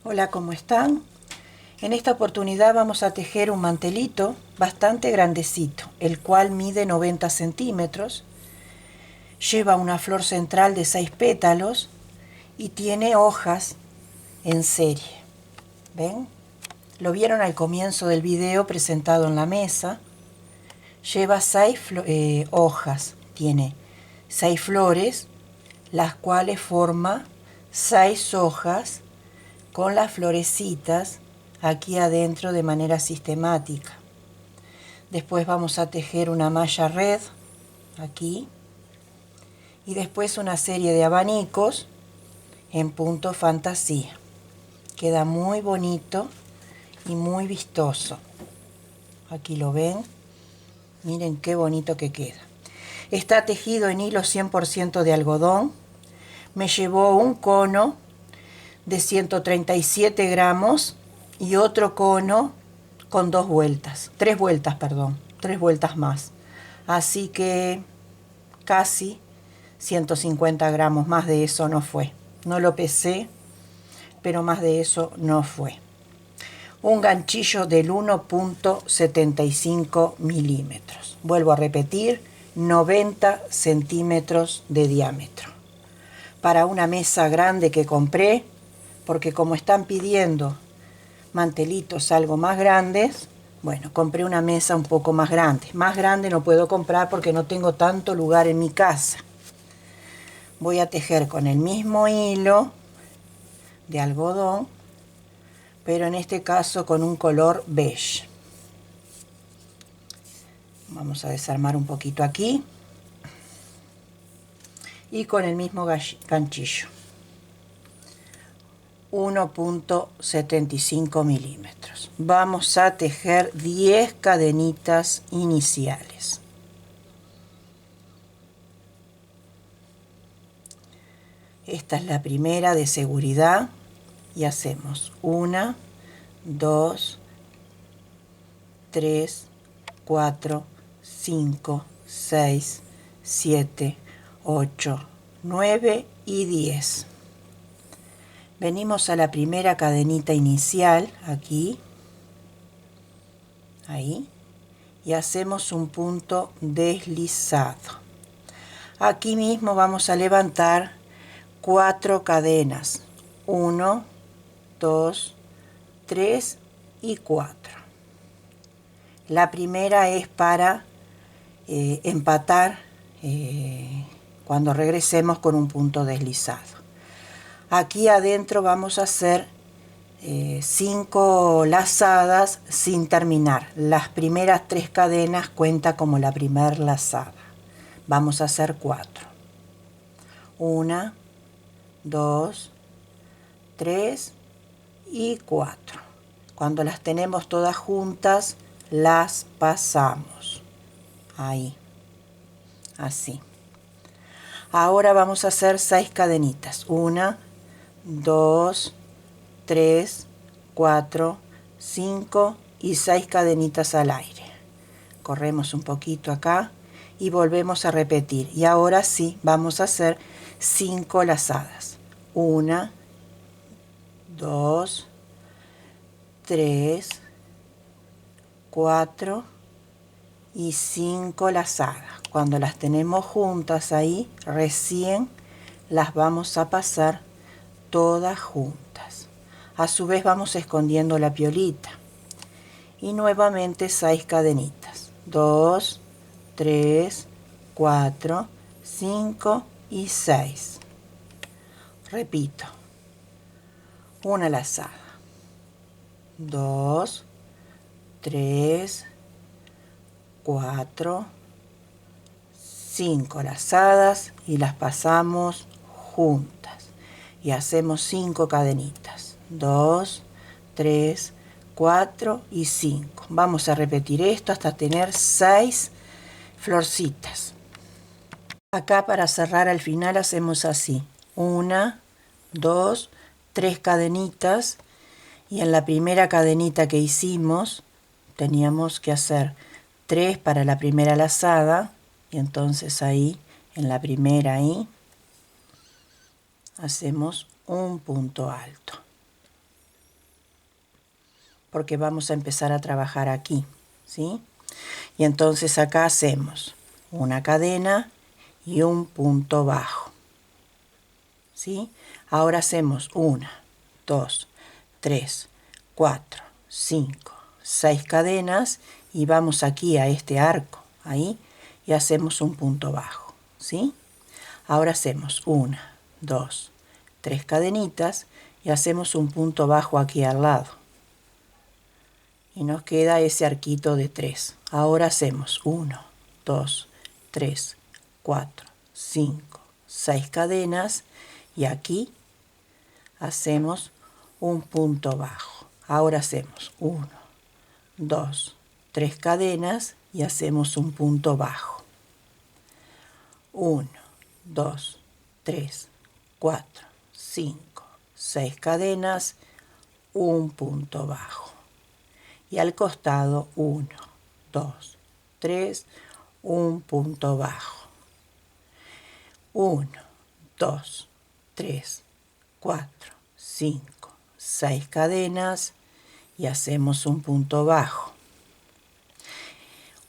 Hola, ¿cómo están? En esta oportunidad vamos a tejer un mantelito bastante grandecito, el cual mide 90 centímetros, lleva una flor central de 6 pétalos y tiene hojas en serie. ¿Ven? Lo vieron al comienzo del video presentado en la mesa. Lleva 6 hojas, tiene 6 flores, las cuales forma 6 hojas con las florecitas aquí adentro de manera sistemática. Después vamos a tejer una malla red aquí y después una serie de abanicos en punto fantasía. Queda muy bonito y muy vistoso. Aquí lo ven, miren qué bonito que queda. Está tejido en hilo 100% de algodón. Me llevó un cono de 137 gramos y otro cono con 3 vueltas más. Así que casi 150 gramos, más de eso no fue. No lo pesé, pero más de eso no fue. Un ganchillo del 1.75 milímetros. Vuelvo a repetir, 90 centímetros de diámetro. Para una mesa grande que compré, porque como están pidiendo mantelitos algo más grandes, bueno, compré una mesa un poco más grande. Más grande no puedo comprar porque no tengo tanto lugar en mi casa. Voy a tejer con el mismo hilo de algodón, pero en este caso con un color beige. Vamos a desarmar un poquito aquí y con el mismo ganchillo. 1.75 milímetros. Vamos a tejer 10 cadenitas iniciales. Esta es la primera de seguridad y hacemos 1, 2, 3, 4, 5, 6, 7, 8, 9 y 10. Venimos a la primera cadenita inicial, aquí, ahí, y hacemos un punto deslizado. Aquí mismo vamos a levantar 4 cadenas, 1, 2, 3 y 4. La primera es para empatar cuando regresemos con un punto deslizado. Aquí adentro vamos a hacer 5 lazadas sin terminar. Las primeras 3 cadenas cuenta como la primer lazada. Vamos a hacer 4. 1, 2, 3 y 4. Cuando las tenemos todas juntas, las pasamos. Ahí. Así. Ahora vamos a hacer 6 cadenitas. 1, 2, 3, 4, 5 y 6 cadenitas al aire. Corremos un poquito acá y volvemos a repetir. Y ahora sí, vamos a hacer 5 lazadas. 1, 2, 3, 4 y 5 lazadas. Cuando las tenemos juntas ahí, recién las vamos a pasar todas juntas. A su vez vamos escondiendo la piolita. Y nuevamente 6 cadenitas. 2, 3, 4, 5 y 6. Repito. Una lazada. 2, 3, 4, 5 lazadas y las pasamos juntas. Y hacemos 5 cadenitas. 2, 3, 4 y 5. Vamos a repetir esto hasta tener 6 florcitas. Acá para cerrar al final hacemos así. 1, 2, 3 cadenitas. Y en la primera cadenita que hicimos teníamos que hacer 3 para la primera lazada. Y entonces ahí, en la primera hacemos un punto alto. porque vamos a empezar a trabajar aquí, ¿sí? Y entonces acá hacemos una cadena y un punto bajo, ¿sí? Ahora hacemos 1, 2, 3, 4, 5, 6 cadenas y vamos aquí a este arco, ahí, y hacemos un punto bajo, ¿sí? Ahora hacemos 1, 2, 3 cadenitas y hacemos un punto bajo aquí al lado. Y nos queda ese arquito de 3. Ahora hacemos 1, 2, 3, 4, 5, 6 cadenas y aquí hacemos un punto bajo. Ahora hacemos 1, 2, 3 cadenas y hacemos un punto bajo. 1, 2, 3, 4, 5, 6 cadenas, un punto bajo. Y al costado 1, 2, 3, un punto bajo. 1, 2, 3, 4, 5, 6 cadenas y hacemos un punto bajo.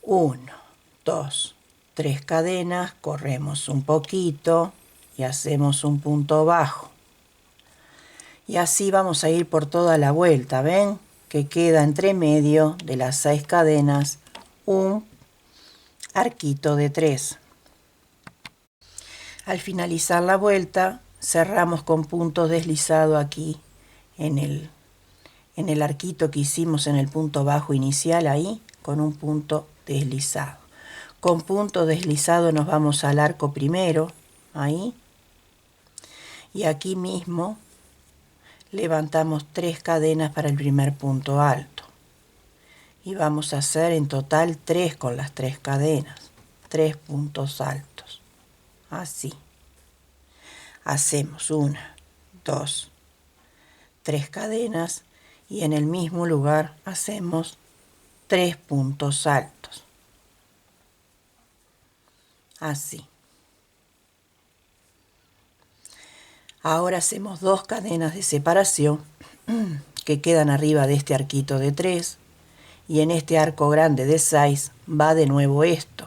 1, 2, 3 cadenas, corremos un poquito y hacemos un punto bajo. Y así vamos a ir por toda la vuelta, ¿ven? Que queda entre medio de las 6 cadenas un arquito de 3. Al finalizar la vuelta cerramos con punto deslizado aquí en el arquito que hicimos en el punto bajo inicial, ahí con un punto deslizado. Con punto deslizado nos vamos al arco primero, ahí, y aquí mismo levantamos 3 cadenas para el primer punto alto. Y vamos a hacer en total 3 con las 3 cadenas, 3 puntos altos, así. Hacemos 1, 2, 3 cadenas y en el mismo lugar hacemos 3 puntos altos, así. Ahora hacemos 2 cadenas de separación que quedan arriba de este arquito de 3. Y en este arco grande de 6 va de nuevo esto.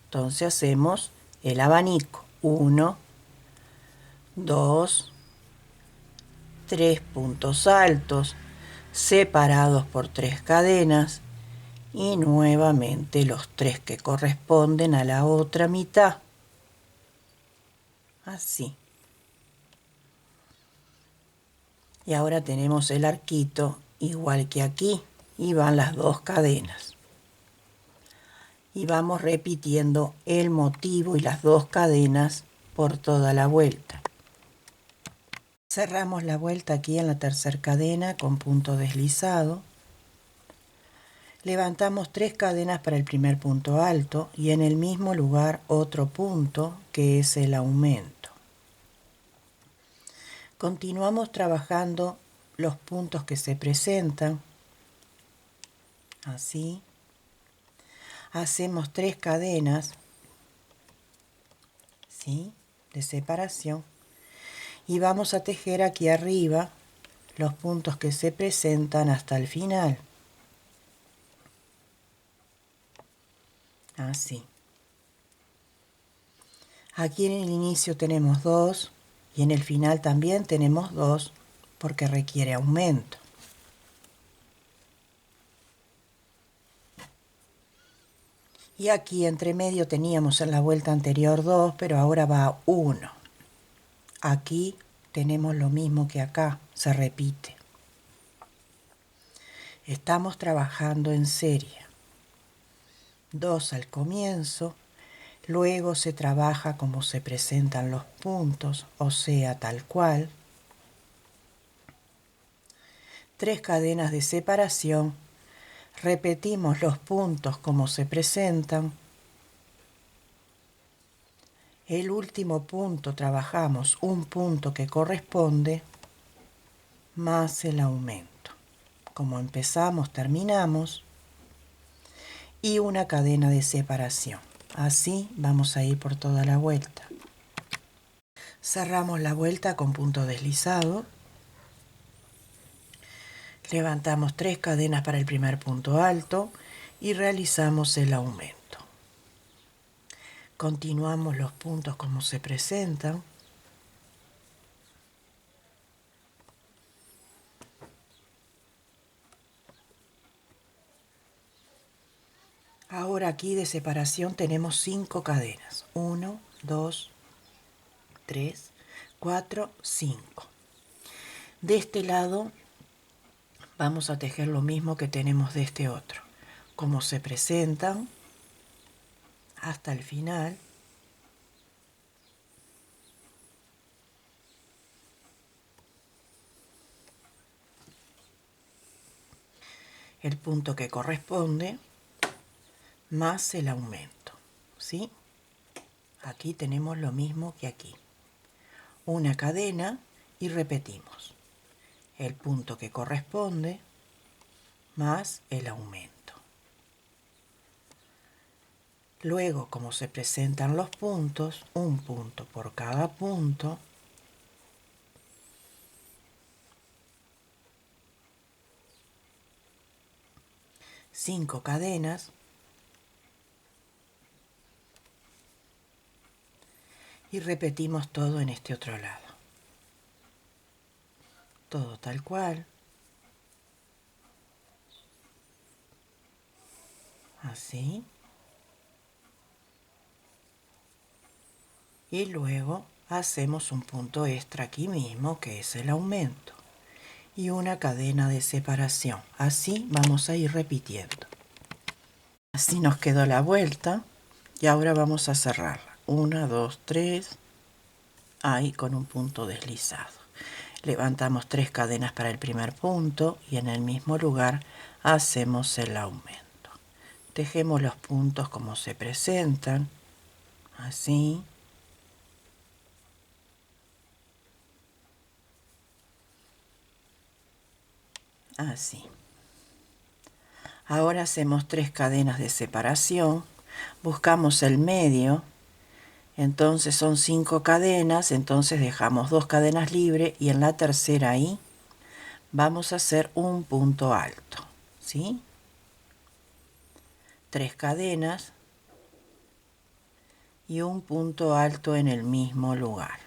Entonces hacemos el abanico. 1, 2, 3 puntos altos separados por 3 cadenas y nuevamente los 3 que corresponden a la otra mitad. Así. Y ahora tenemos el arquito igual que aquí. Y van las 2 cadenas. Y vamos repitiendo el motivo y las 2 cadenas por toda la vuelta. Cerramos la vuelta aquí en la tercera cadena con punto deslizado. Levantamos 3 cadenas para el primer punto alto y en el mismo lugar otro punto que es el aumento. Continuamos trabajando los puntos que se presentan. Así. Hacemos 3 cadenas, ¿sí?, de separación y vamos a tejer aquí arriba los puntos que se presentan hasta el final. Así. Aquí en el inicio tenemos 2 y en el final también tenemos 2 porque requiere aumento. Y aquí entre medio teníamos en la vuelta anterior 2, pero ahora va 1. Aquí tenemos lo mismo que acá, se repite. Estamos trabajando en serie. 2 al comienzo, luego se trabaja como se presentan los puntos, o sea, tal cual. 3 cadenas de separación. Repetimos los puntos como se presentan. El último punto trabajamos un punto que corresponde más el aumento. Como empezamos, terminamos. Y una cadena de separación. Así vamos a ir por toda la vuelta. Cerramos la vuelta con punto deslizado. Levantamos 3 cadenas para el primer punto alto y realizamos el aumento. Continuamos los puntos como se presentan. Ahora aquí de separación tenemos 5 cadenas. 1, 2, 3, 4, 5. De este lado vamos a tejer lo mismo que tenemos de este otro. Como se presentan hasta el final. El punto que corresponde más el aumento, ¿sí? Aquí tenemos lo mismo que aquí. Una cadena y repetimos. El punto que corresponde más el aumento. Luego, como se presentan los puntos, un punto por cada punto. Cinco cadenas. Y repetimos todo en este otro lado. Todo tal cual. Así. Y luego hacemos un punto extra aquí mismo, que es el aumento. Y una cadena de separación. Así vamos a ir repitiendo. Así nos quedó la vuelta. Y ahora vamos a cerrarla. 1, 2, 3. Ahí con un punto deslizado. Levantamos 3 cadenas para el primer punto y en el mismo lugar hacemos el aumento. Tejemos los puntos como se presentan, así. Así. Ahora hacemos 3 cadenas de separación, buscamos el medio, entonces son 5 cadenas, entonces dejamos 2 cadenas libres y en la tercera ahí vamos a hacer un punto alto, ¿sí? 3 cadenas y un punto alto en el mismo lugar.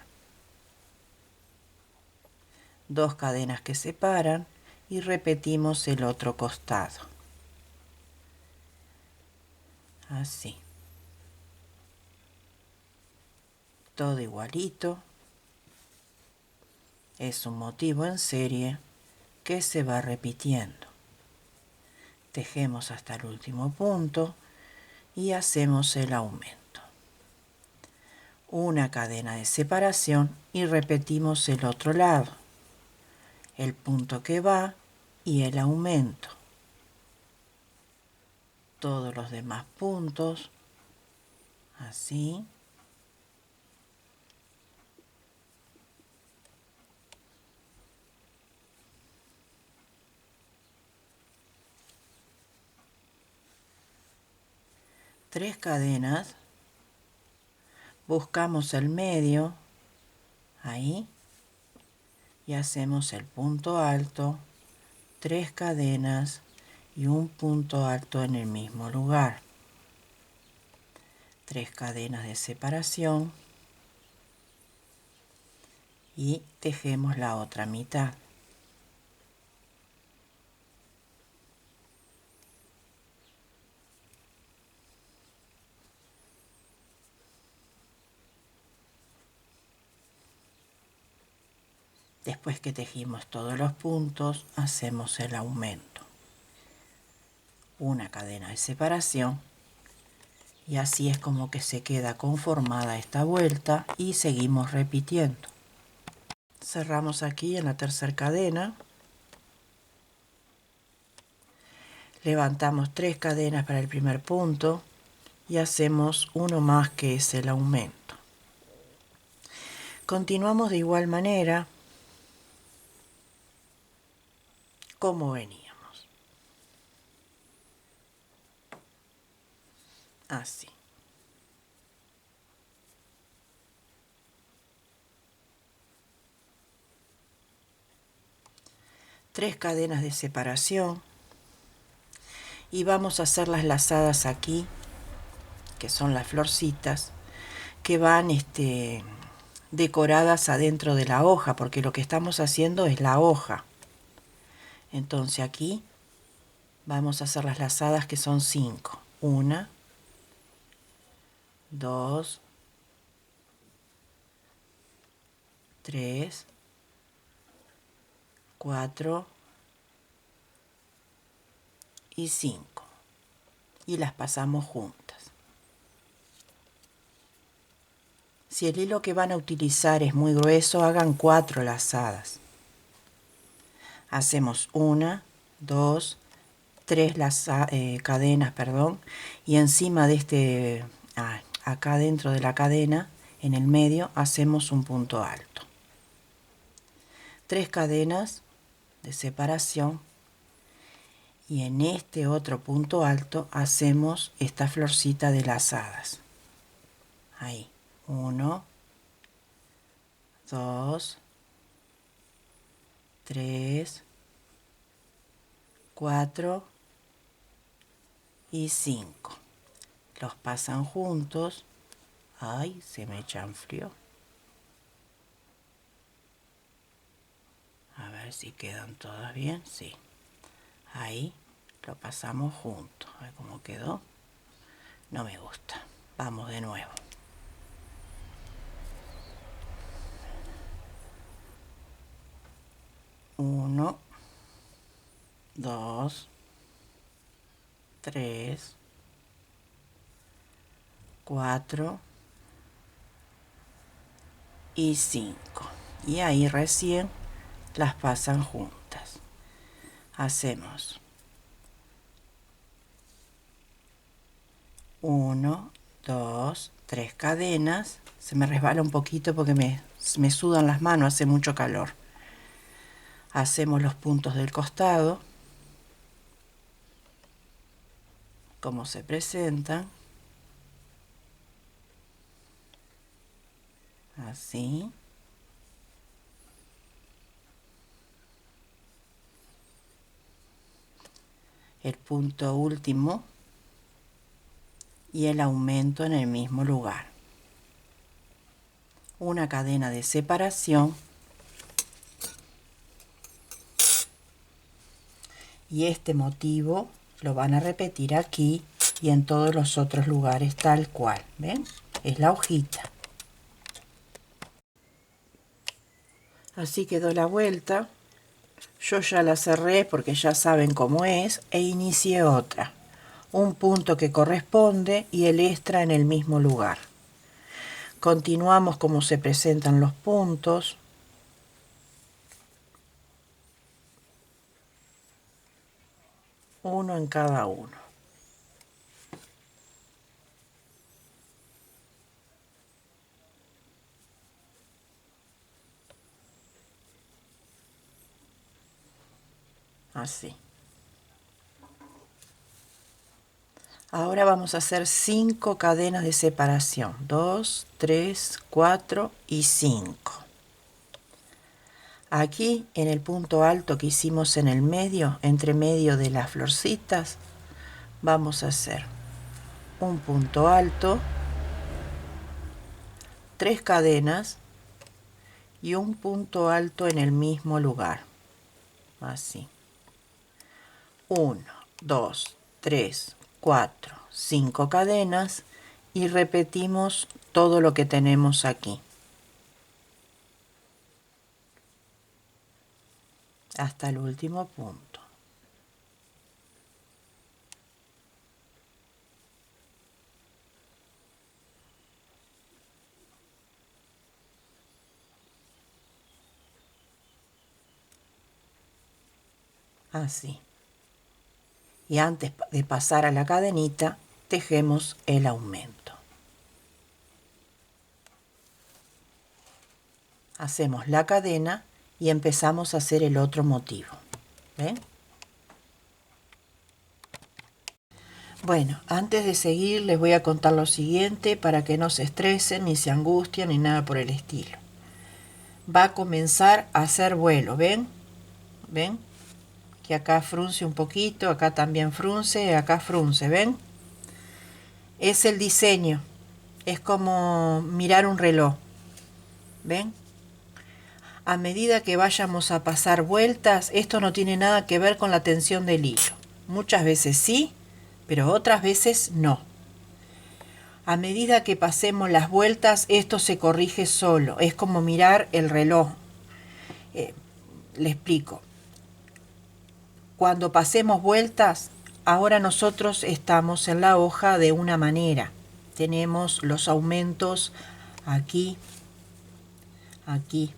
2 cadenas que separan y repetimos el otro costado. Así. Todo igualito. Es un motivo en serie que se va repitiendo. Tejemos hasta el último punto y hacemos el aumento. Una cadena de separación y repetimos el otro lado. El punto que va y el aumento. Todos los demás puntos, así. Tres cadenas, buscamos el medio, ahí, y hacemos el punto alto, 3 cadenas y un punto alto en el mismo lugar. 3 cadenas de separación y tejemos la otra mitad. Después que tejimos todos los puntos, hacemos el aumento. Una cadena de separación y así es como que se queda conformada esta vuelta y seguimos repitiendo. Cerramos aquí en la tercera cadena. Levantamos 3 cadenas para el primer punto y hacemos uno más que es el aumento. Continuamos de igual manera como veníamos. Así. 3 cadenas de separación y vamos a hacer las lazadas aquí, que son las florcitas que van decoradas adentro de la hoja, porque lo que estamos haciendo es la hoja. Entonces aquí vamos a hacer las lazadas, que son 5. 1, 2, 3, 4 y 5. Y las pasamos juntas. Si el hilo que van a utilizar es muy grueso, hagan 4 lazadas. Hacemos 1, 2, 3 cadenas, y encima de acá dentro de la cadena, en el medio, hacemos un punto alto. 3 cadenas de separación y en este otro punto alto hacemos esta florcita de lazadas. Ahí, 1, 2, 3, 4 y 5. Los pasan juntos. Ay, se me chanfrió. A ver si quedan todas bien. Sí. Ahí lo pasamos juntos. A ver cómo quedó. No me gusta. Vamos de nuevo. 1, 2, 3, 4 y 5. Y ahí recién las pasan juntas. Hacemos 1, 2, 3 cadenas. Se me resbala un poquito porque me sudan las manos, hace mucho calor. Hacemos los puntos del costado, como se presentan. Así. El punto último y el aumento en el mismo lugar. Una cadena de separación y este motivo lo van a repetir aquí y en todos los otros lugares tal cual. ¿Ven? Es la hojita. Así quedó la vuelta. Yo ya la cerré porque ya saben cómo es e inicié otra. Un punto que corresponde y el extra en el mismo lugar. Continuamos como se presentan los puntos. Uno en cada uno. Así. Ahora vamos a hacer 5 cadenas de separación. 2, 3, 4 y 5. Aquí en el punto alto que hicimos en el medio, entre medio de las florcitas, vamos a hacer un punto alto, 3 cadenas y un punto alto en el mismo lugar. Así. 1, 2, 3, 4, 5 cadenas y repetimos todo lo que tenemos aquí hasta el último punto. Así. Y antes de pasar a la cadenita, tejemos el aumento. Hacemos la cadena y empezamos a hacer el otro motivo. ¿Ven? Bueno, antes de seguir les voy a contar lo siguiente para que no se estresen, ni se angustien, ni nada por el estilo. Va a comenzar a hacer vuelo, ¿ven? ¿Ven? que acá frunce un poquito, acá también frunce, acá frunce, ¿ven? Es el diseño, es como mirar un reloj, ¿ven? A medida que vayamos a pasar vueltas, esto no tiene nada que ver con la tensión del hilo. Muchas veces sí, pero otras veces no. A medida que pasemos las vueltas, esto se corrige solo. Es como mirar el reloj. Le explico. Cuando pasemos vueltas, ahora nosotros estamos en la hoja de una manera. Tenemos los aumentos aquí, aquí.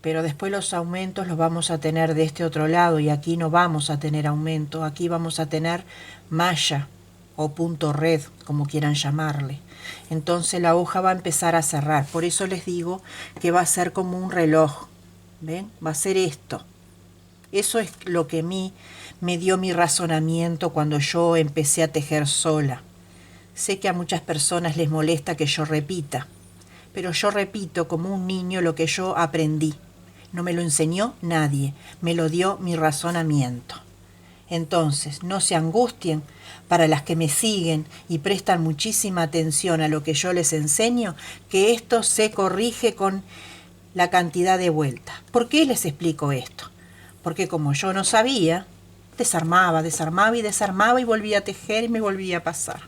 Pero después los aumentos los vamos a tener de este otro lado y aquí no vamos a tener aumento. Aquí vamos a tener malla o punto red, como quieran llamarle. Entonces la hoja va a empezar a cerrar. Por eso les digo que va a ser como un reloj. ¿Ven? Va a ser esto. Eso es lo que a mí me dio mi razonamiento cuando yo empecé a tejer sola. Sé que a muchas personas les molesta que yo repita, pero yo repito como un niño lo que yo aprendí. No me lo enseñó nadie, me lo dio mi razonamiento. Entonces, no se angustien para las que me siguen y prestan muchísima atención a lo que yo les enseño, que esto se corrige con la cantidad de vueltas. ¿Por qué les explico esto? Porque como yo no sabía, desarmaba y volvía a tejer y me volvía a pasar.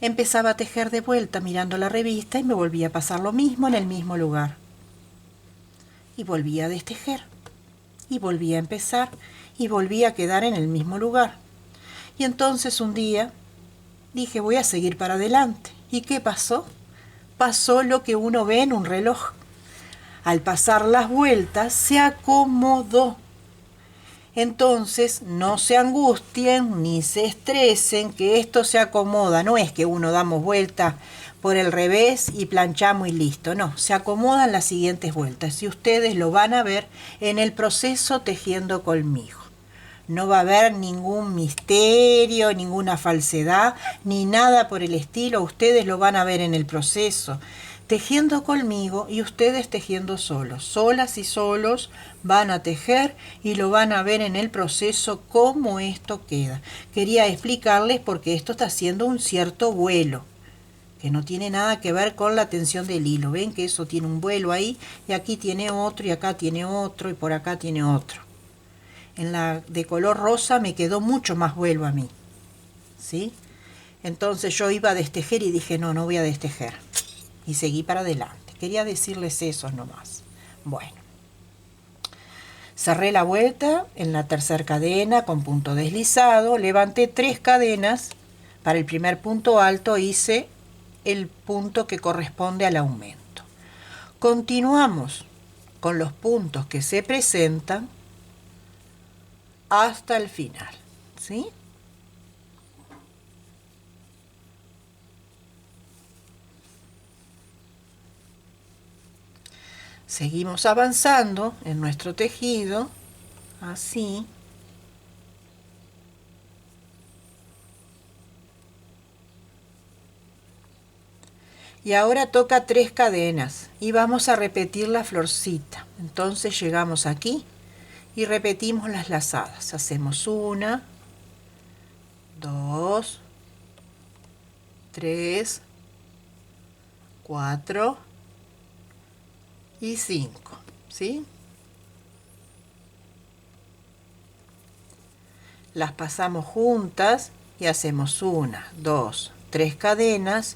Empezaba a tejer de vuelta mirando la revista y me volvía a pasar lo mismo en el mismo lugar. Y volvía a destejer, y volvía a empezar, y volvía a quedar en el mismo lugar. Y entonces un día dije, voy a seguir para adelante. ¿Y qué pasó? Pasó lo que uno ve en un reloj. Al pasar las vueltas se acomodó. Entonces no se angustien ni se estresen que esto se acomoda. No es que uno damos vuelta por el revés y planchamos y listo. No, se acomodan las siguientes vueltas y ustedes lo van a ver en el proceso tejiendo conmigo. No va a haber ningún misterio, ninguna falsedad, ni nada por el estilo. Ustedes lo van a ver en el proceso, tejiendo conmigo y ustedes tejiendo solos. Solas y solos van a tejer y lo van a ver en el proceso cómo esto queda. Quería explicarles porque esto está haciendo un cierto vuelo, que no tiene nada que ver con la tensión del hilo. Ven que eso tiene un vuelo ahí y aquí tiene otro y acá tiene otro y por acá tiene otro. En la de color rosa me quedó mucho más vuelo a mí, ¿sí? Entonces yo iba a destejer y dije, no voy a destejer. Y seguí para adelante. Quería decirles eso nomás. Bueno. Cerré la vuelta en la tercera cadena con punto deslizado. Levanté 3 cadenas. Para el primer punto alto hice el punto que corresponde al aumento. Continuamos con los puntos que se presentan hasta el final, ¿sí? Seguimos avanzando en nuestro tejido, así. Y ahora toca 3 cadenas y vamos a repetir la florcita. Entonces llegamos aquí y repetimos las lazadas. Hacemos 1, 2, 3, 4 y 5, ¿sí? Las pasamos juntas y hacemos 1, 2, 3 cadenas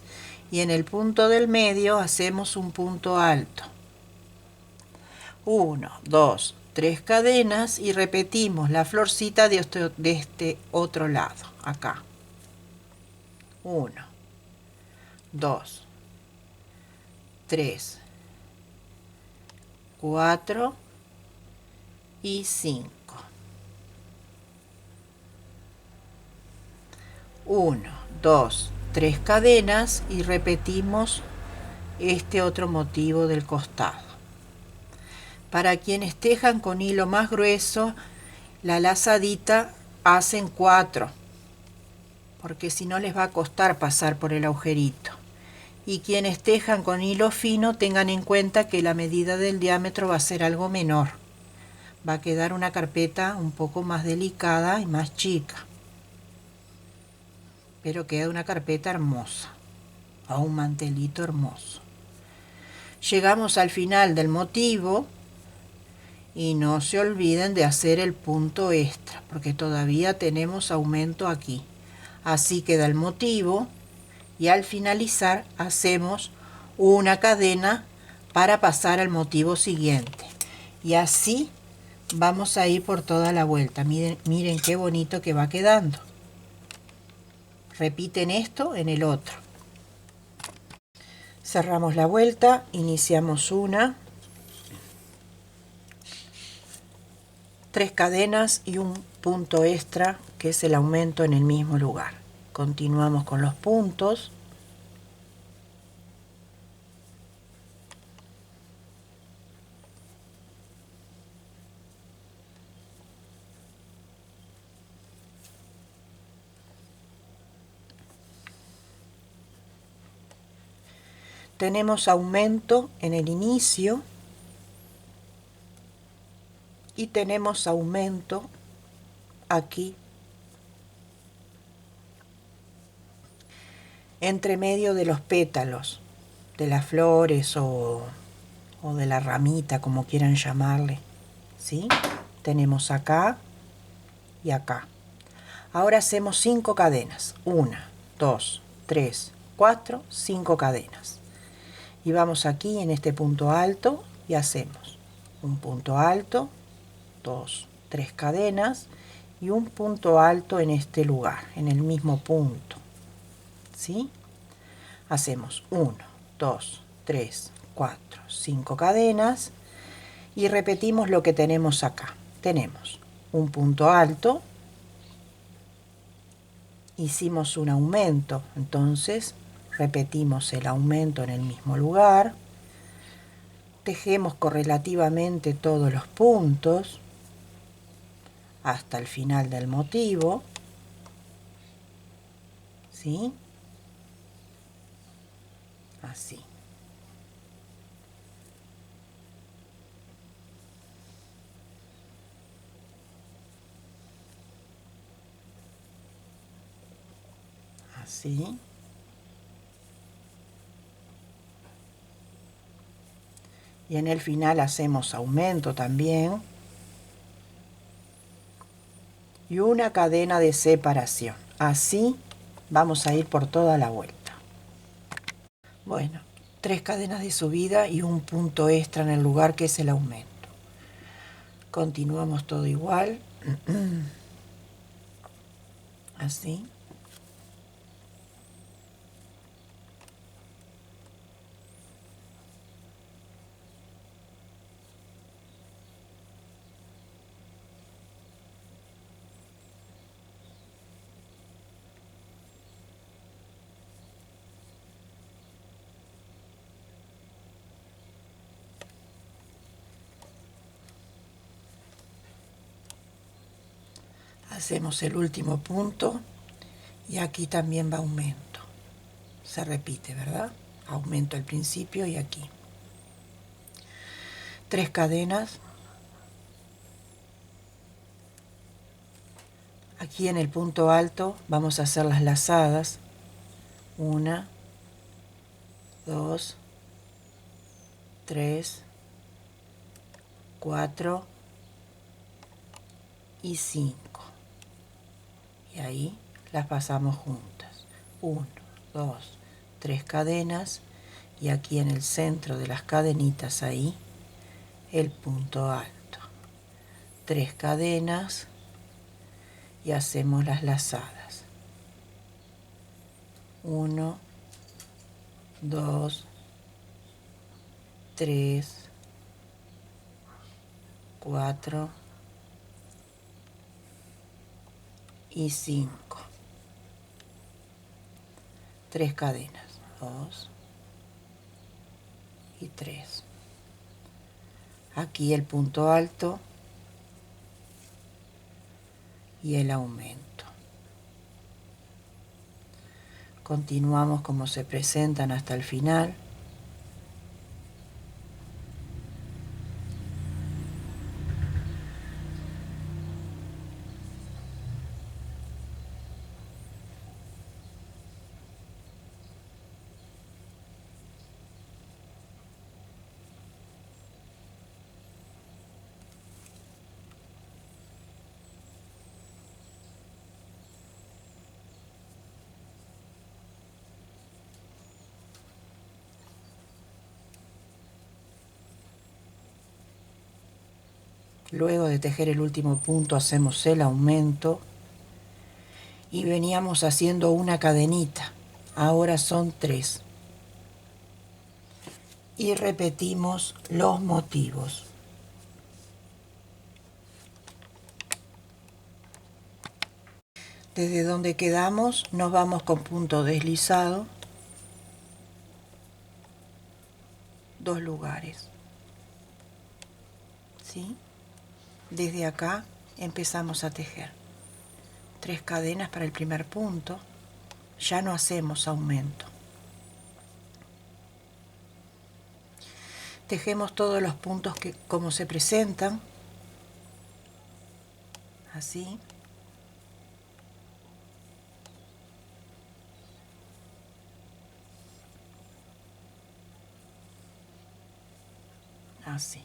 y en el punto del medio hacemos un punto alto. 1, 2, 3 cadenas y repetimos la florcita de este otro lado, acá. 1, 2, 3, 4 y 5. 1, 2, 3 cadenas y repetimos este otro motivo del costado. Para quienes tejan con hilo más grueso, la lazadita hacen 4, porque si no les va a costar pasar por el agujerito. Y quienes tejan con hilo fino tengan en cuenta que la medida del diámetro va a ser algo menor. va a quedar una carpeta un poco más delicada y más chica, pero queda una carpeta hermosa, o un mantelito hermoso. Llegamos al final del motivo y no se olviden de hacer el punto extra, porque todavía tenemos aumento aquí. Así queda el motivo y al finalizar hacemos una cadena para pasar al motivo siguiente. Y así vamos a ir por toda la vuelta. Miren, miren qué bonito que va quedando. Repiten esto en el otro. Cerramos la vuelta, iniciamos una, 3 cadenas y un punto extra, que es el aumento en el mismo lugar. Continuamos con los puntos. Tenemos aumento en el inicio y tenemos aumento aquí entre medio de los pétalos de las flores o de la ramita, como quieran llamarle, ¿sí? Tenemos acá y acá. Ahora hacemos 5 cadenas. 1, 2, 3, 4, 5 cadenas. Y vamos aquí en este punto alto y hacemos un punto alto, 2, 3 cadenas y un punto alto en este lugar, en el mismo punto, ¿sí? Hacemos 1, 2, 3, 4, 5 cadenas y repetimos lo que tenemos acá. Tenemos un punto alto, hicimos un aumento, entonces repetimos el aumento en el mismo lugar, tejemos correlativamente todos los puntos hasta el final del motivo, ¿sí? Así. Así. Y en el final hacemos aumento también. Y una cadena de separación. Así vamos a ir por toda la vuelta. Bueno, 3 cadenas de subida y un punto extra en el lugar que es el aumento. Continuamos todo igual. Así. Hacemos el último punto y aquí también va aumento. Se repite, ¿verdad? Aumento al principio y aquí. 3 cadenas. Aquí en el punto alto vamos a hacer las lazadas. 1, 2, 3, 4 y 5. Y ahí las pasamos juntas. 1, 2, 3 cadenas y aquí en el centro de las cadenitas ahí el punto alto. 3 cadenas y hacemos las lazadas. 1, 2, 3, 4 y 5. 3 cadenas, 2 y 3. Aquí el punto alto y el aumento. Continuamos como se presentan hasta el final. Luego de tejer el último punto hacemos el aumento y veníamos haciendo una cadenita, ahora son 3 y repetimos los motivos. Desde donde quedamos nos vamos con punto deslizado 2 lugares, ¿sí? Desde acá empezamos a tejer 3 cadenas para el primer punto, ya no hacemos aumento. Tejemos todos los puntos que como se presentan, así. Así.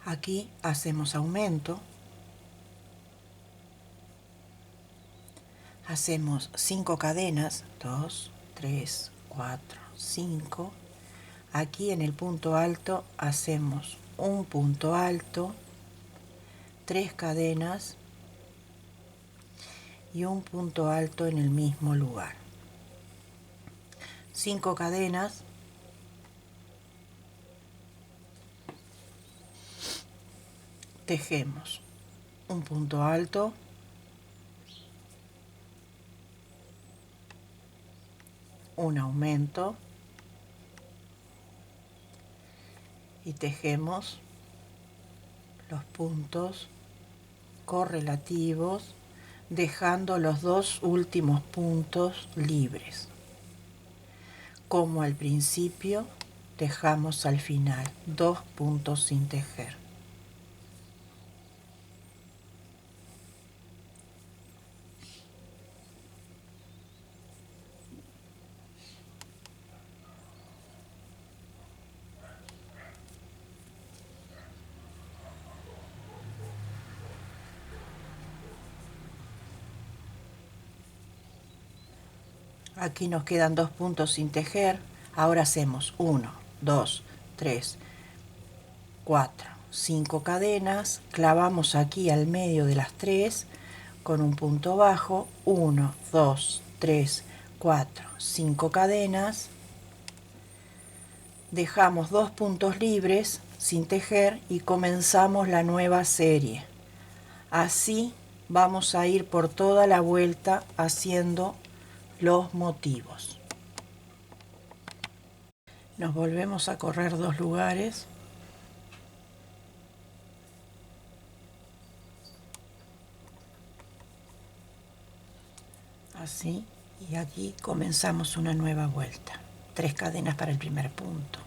Aquí hacemos aumento. Hacemos 5 cadenas, 2, 3, 4, 5. Aquí en el punto alto hacemos un punto alto, 3 cadenas y un punto alto en el mismo lugar. 5 cadenas, tejemos un punto alto, un aumento y tejemos los puntos correlativos dejando los 2 últimos puntos libres. Como al principio, dejamos al final 2 puntos sin tejer. Aquí nos quedan 2 puntos sin tejer. Ahora hacemos 1, 2, 3, 4, 5 cadenas. Clavamos aquí al medio de las 3 con un punto bajo. 1, 2, 3, 4, 5 cadenas. Dejamos 2 puntos libres sin tejer y comenzamos la nueva serie. Así vamos a ir por toda la vuelta haciendo los motivos. Nos volvemos a correr 2 lugares. Así, y aquí comenzamos una nueva vuelta. 3 cadenas para el primer punto.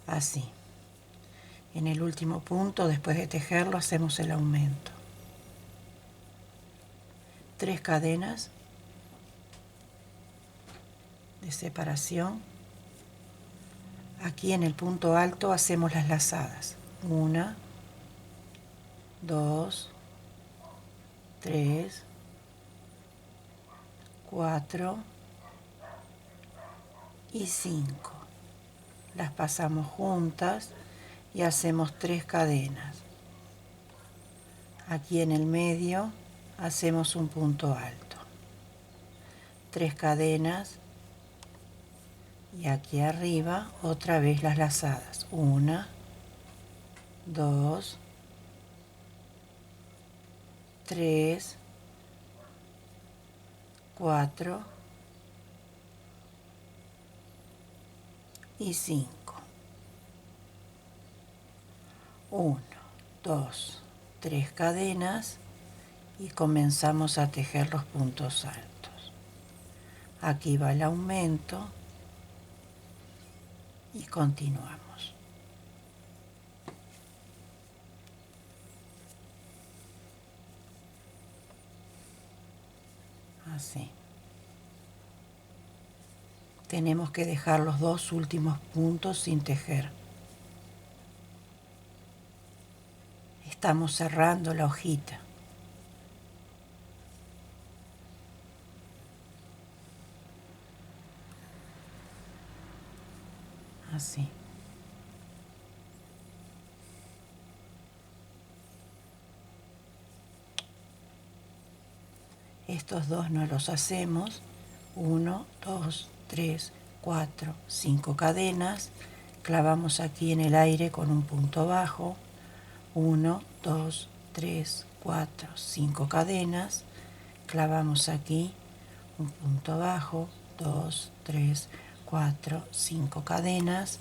Así. En el último punto, después de tejerlo, hacemos el aumento. 3 cadenas de separación. Aquí en el punto alto hacemos las lazadas. 1, 2, 3, 4 y 5. Las pasamos juntas y hacemos 3 cadenas. Aquí en el medio hacemos un punto alto. 3 cadenas y aquí arriba otra vez las lazadas. 1, 2, 3, 4 y 5. 1, 2, 3 cadenas y comenzamos a tejer los puntos altos. Aquí va el aumento y continuamos. Así. Tenemos que dejar los dos últimos puntos sin tejer. Estamos cerrando la hojita. Así. Estos dos no los hacemos. 1, 2, 3, 4, 5 cadenas. Clavamos aquí en el aire con un punto bajo. 1, 2, 3, 4, 5 cadenas. Clavamos aquí un punto bajo. 2, 3, 4, 5 cadenas.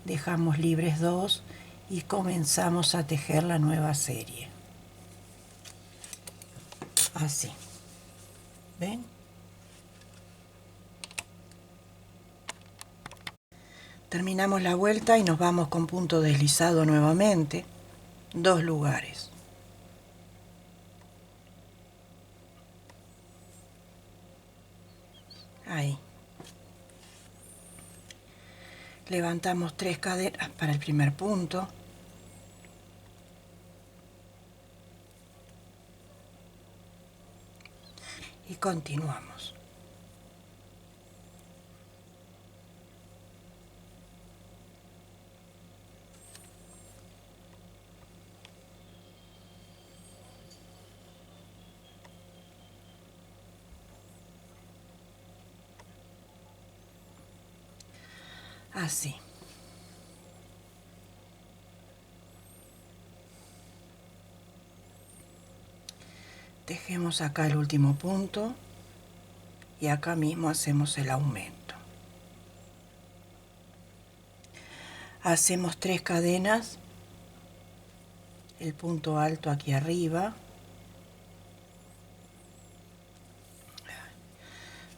Dejamos libres 2 y comenzamos a tejer la nueva serie. Así. ¿Ven? Terminamos la vuelta y nos vamos con punto deslizado nuevamente. 2 lugares. Ahí. Levantamos 3 cadenas para el primer punto. Y continuamos. Así. Tejemos acá el último punto y acá mismo hacemos el aumento. Hacemos 3 cadenas, el punto alto aquí arriba,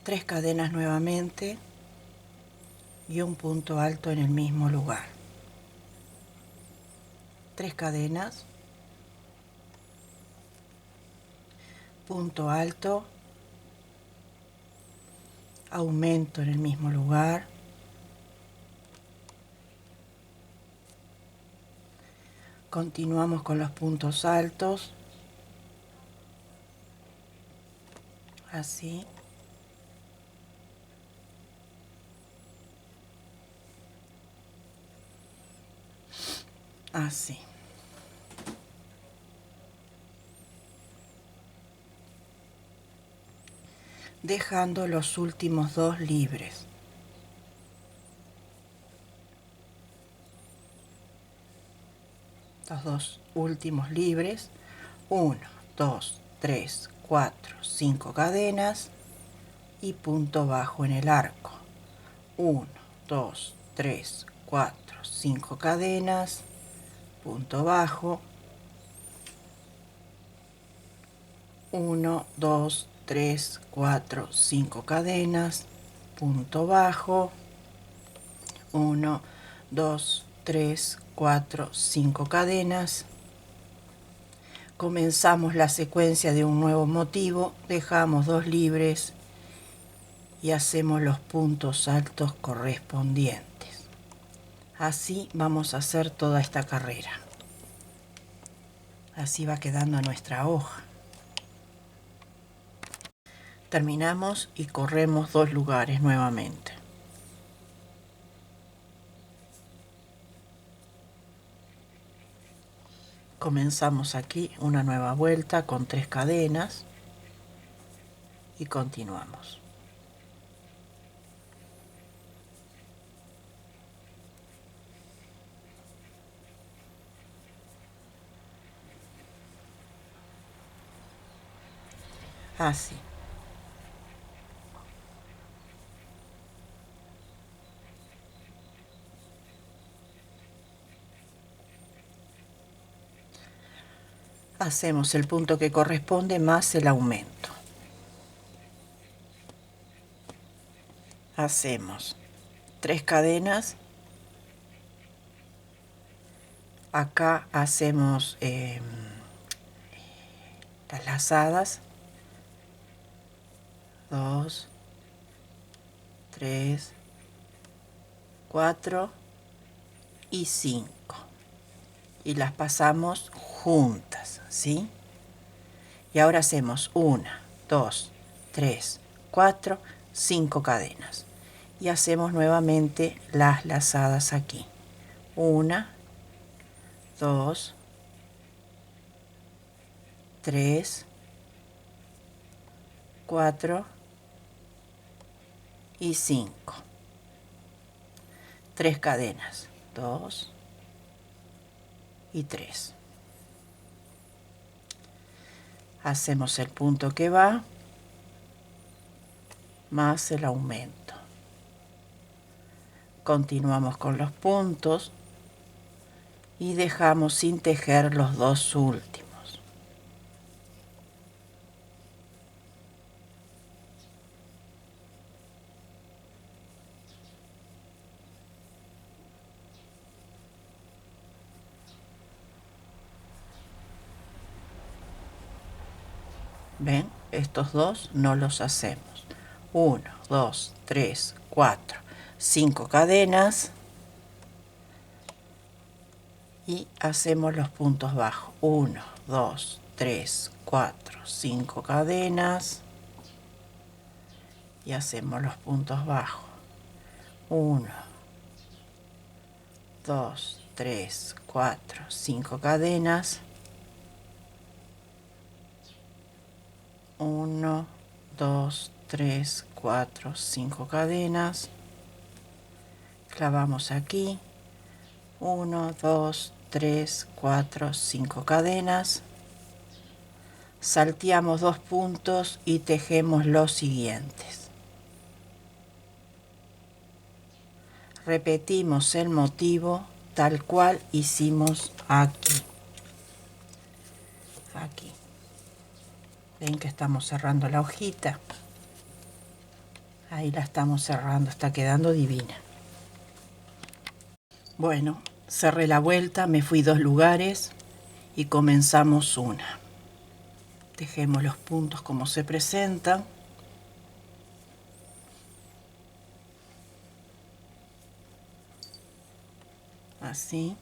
3 cadenas nuevamente y un punto alto en el mismo lugar. 3 cadenas, punto alto, aumento en el mismo lugar, continuamos con los puntos altos, así, así. Dejando los últimos 2 libres. Los 2 últimos libres. 1, 2, 3, 4, 5 cadenas y punto bajo en el arco. 1, 2, 3, 4, 5 cadenas, punto bajo. 1, 2, 3, 4, 5 cadenas, punto bajo. 1, 2, 3, 4, 5 cadenas. Comenzamos la secuencia de un nuevo motivo, dejamos 2 libres y hacemos los puntos altos correspondientes. Así vamos a hacer toda esta carrera. Así va quedando nuestra hoja. Terminamos y corremos 2 lugares nuevamente. Comenzamos aquí una nueva vuelta con 3 cadenas y continuamos. Así. Hacemos el punto que corresponde más el aumento. Hacemos 3 cadenas. Acá hacemos las lazadas. 2, 3, 4 y 5. Y las pasamos juntas, ¿sí? Y ahora hacemos 1, 2, 3, 4, 5 cadenas. Y hacemos nuevamente las lazadas aquí. 1, 2, 3, 4 y 5. 3 cadenas. 2 y 3. Hacemos el punto que va más el aumento. Continuamos con los puntos y dejamos sin tejer los dos últimos. ¿Ven? Estos dos no los hacemos. 1, 2, 3, 4, 5 cadenas y hacemos los puntos bajos. 1, 2, 3, 4, 5 cadenas y hacemos los puntos bajos. 1, 2, 3, 4, 5 cadenas. 1, 2, 3, 4, 5 cadenas. Clavamos aquí. 1, 2, 3, 4, 5 cadenas. Salteamos 2 puntos y tejemos los siguientes. Repetimos el motivo tal cual hicimos aquí. Aquí. Ven que estamos cerrando la hojita. Ahí la estamos cerrando, está quedando divina. Bueno, cerré la vuelta, me fui 2 lugares y comenzamos una. Tejemos los puntos como se presentan. Así.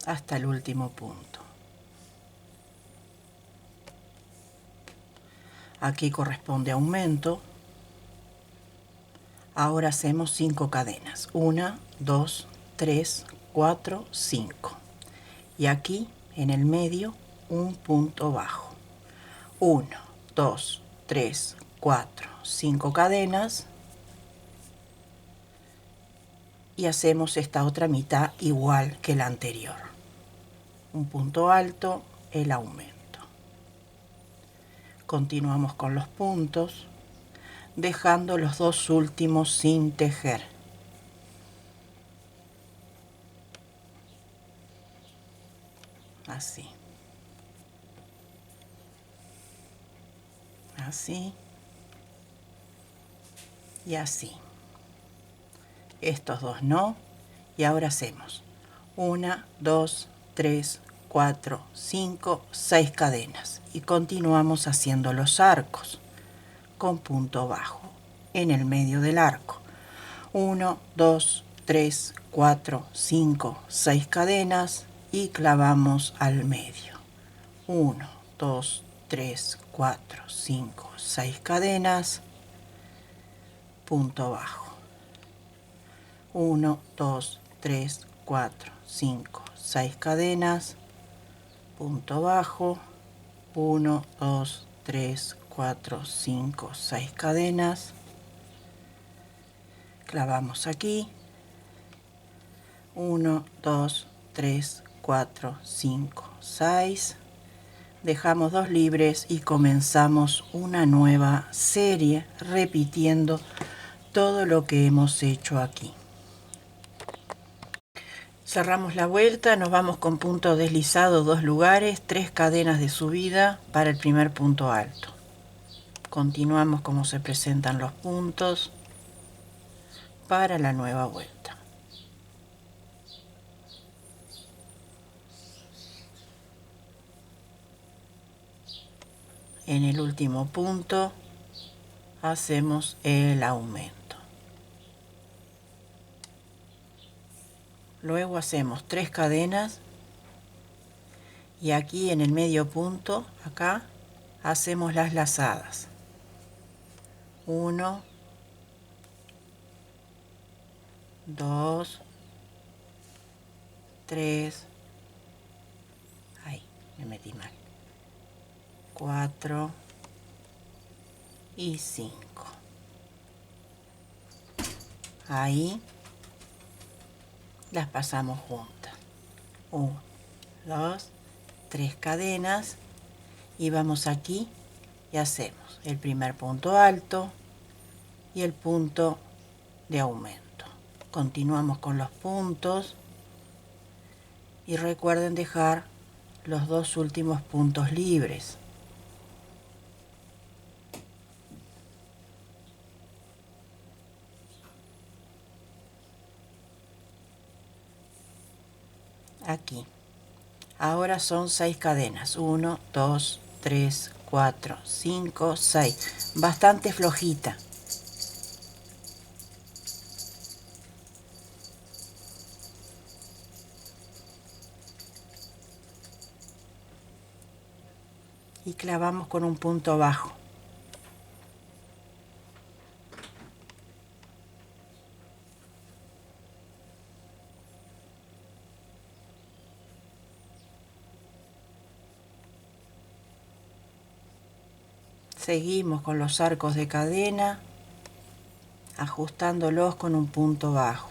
Hasta el último punto. Aquí corresponde aumento. Ahora hacemos 5 cadenas. 1, 2, 3, 4, 5. Y aquí en el medio un punto bajo. 1, 2, 3, 4, 5 cadenas. Y hacemos esta otra mitad igual que la anterior. Un punto alto, el aumento. Continuamos con los puntos, dejando los 2 últimos sin tejer. Así. Así. Y así. Estos 2 no. Y ahora hacemos 1, 2, 3, 4, 5, 6 cadenas. Y continuamos haciendo los arcos con punto bajo en el medio del arco. 1, 2, 3, 4, 5, 6 cadenas y clavamos al medio. 1, 2, 3, 4, 5, 6 cadenas, punto bajo. 1, 2, 3, 4, 5, 6 cadenas, punto bajo. 1, 2, 3, 4, 5, 6 cadenas. Clavamos aquí. 1, 2, 3, 4, 5, 6. Dejamos 2 libres y comenzamos una nueva serie repitiendo todo lo que hemos hecho aquí. Cerramos la vuelta, nos vamos con punto deslizado 2 lugares, 3 cadenas de subida para el primer punto alto. Continuamos como se presentan los puntos para la nueva vuelta. En el último punto hacemos el aumento. Luego hacemos 3 cadenas y aquí en el medio punto, acá, hacemos las lazadas. 1, 2, 3, ahí, me metí mal, 4 y 5. Ahí las pasamos juntas. 1, 2, 3 cadenas y vamos aquí y hacemos el primer punto alto y el punto de aumento. Continuamos con los puntos y recuerden dejar los 2 últimos puntos libres. Aquí. Ahora son 6 cadenas. 1, 2, 3, 4, 5, 6. Bastante flojita. Y clavamos con un punto bajo. Seguimos con los arcos de cadena, ajustándolos con un punto bajo.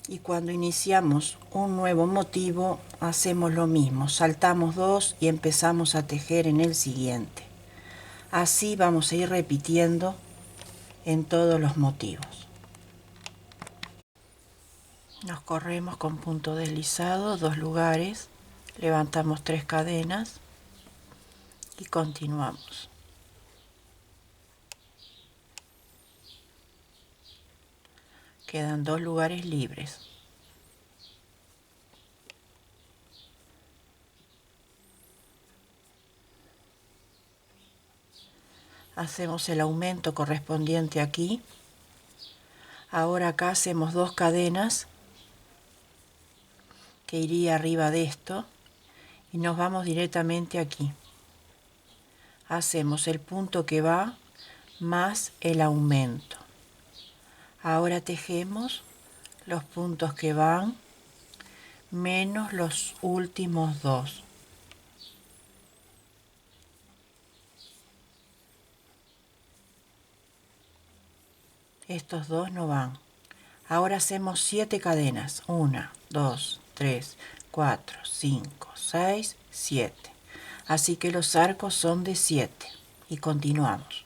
Y cuando iniciamos un nuevo motivo, hacemos lo mismo, saltamos 2 y empezamos a tejer en el siguiente. Así vamos a ir repitiendo en todos los motivos. Nos corremos con punto deslizado 2 lugares, levantamos 3 cadenas y continuamos. Quedan 2 lugares libres. Hacemos el aumento correspondiente aquí. Ahora acá hacemos 2 cadenas que iría arriba de esto y nos vamos directamente aquí. Hacemos el punto que va más el aumento. Ahora tejemos los puntos que van menos los últimos 2. Estos 2 no van. Ahora hacemos 7 cadenas. 1, 2, 3, 4, 5, 6, 7. Así que los arcos son de 7. Y continuamos.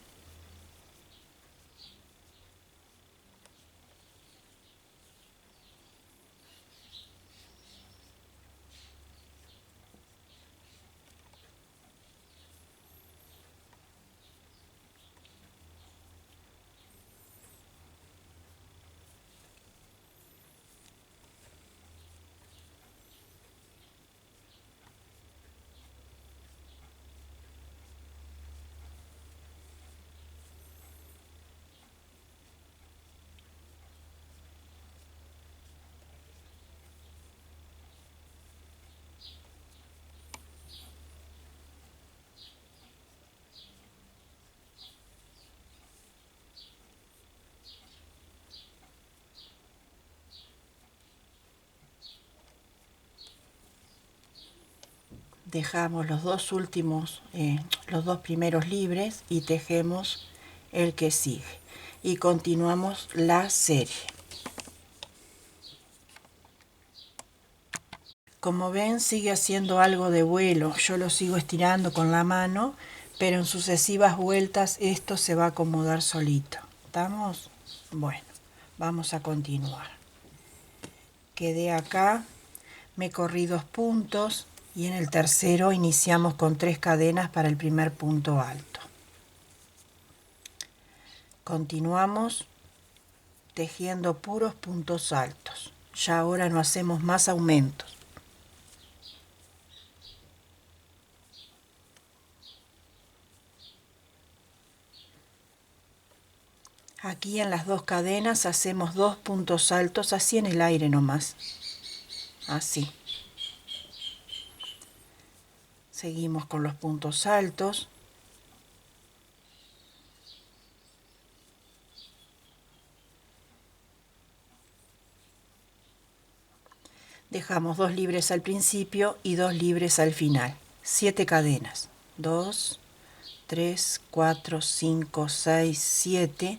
Dejamos los 2 últimos, los 2 primeros libres y tejemos el que sigue. y continuamos la serie. Como ven, sigue haciendo algo de vuelo. Yo lo sigo estirando con la mano, pero en sucesivas vueltas esto se va a acomodar solito. ¿Estamos? Bueno, vamos a continuar. Quedé acá, me corrí 2 puntos y en el tercero iniciamos con 3 cadenas para el primer punto alto. Continuamos tejiendo puros puntos altos. Ya ahora no hacemos más aumentos. Aquí en las 2 cadenas hacemos 2 puntos altos, así en el aire nomás. Así. Seguimos con los puntos altos. Dejamos 2 libres al principio y 2 libres al final. 7 cadenas. 2, 3, 4, 5, 6, 7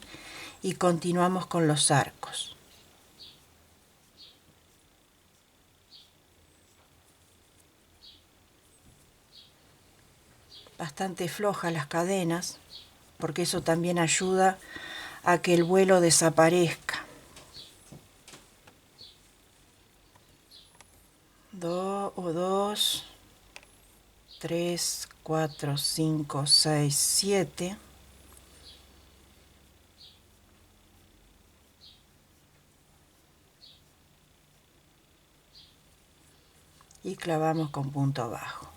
y continuamos con los arcos. Bastante flojas las cadenas, porque eso también ayuda a que el vuelo desaparezca. 2, 3, 4, 5, 6, 7. Y clavamos con punto bajo.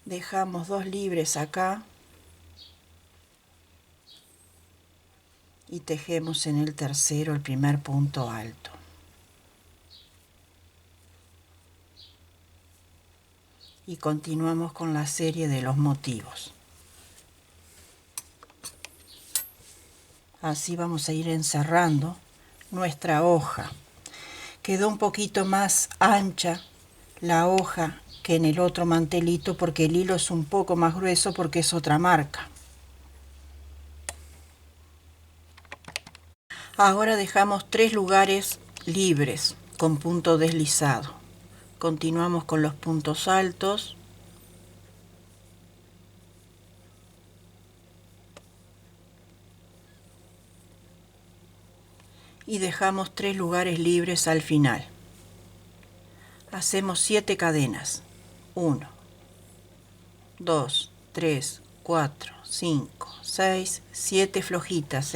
Dejamos 2 libres acá y tejemos en el tercero el primer punto alto. Y continuamos con la serie de los motivos. Así vamos a ir encerrando nuestra hoja. Quedó un poquito más ancha la hoja que en el otro mantelito porque el hilo es un poco más grueso porque es otra marca. Ahora dejamos 3 lugares libres con punto deslizado. Continuamos con los puntos altos. Y dejamos 3 lugares libres al final. Hacemos 7 cadenas. 1, 2, 3, 4, 5, 6, 7 flojitas,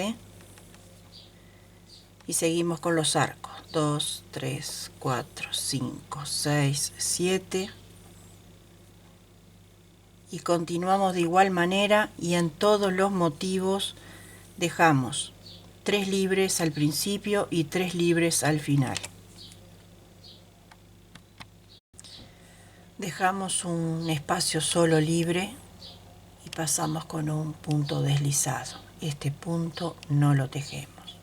Y seguimos con los arcos. 2, 3, 4, 5, 6, 7. Y continuamos de igual manera y en todos los motivos dejamos 3 libres al principio y 3 libres al final. Dejamos un espacio solo libre y pasamos con un punto deslizado. Este punto no lo tejemos.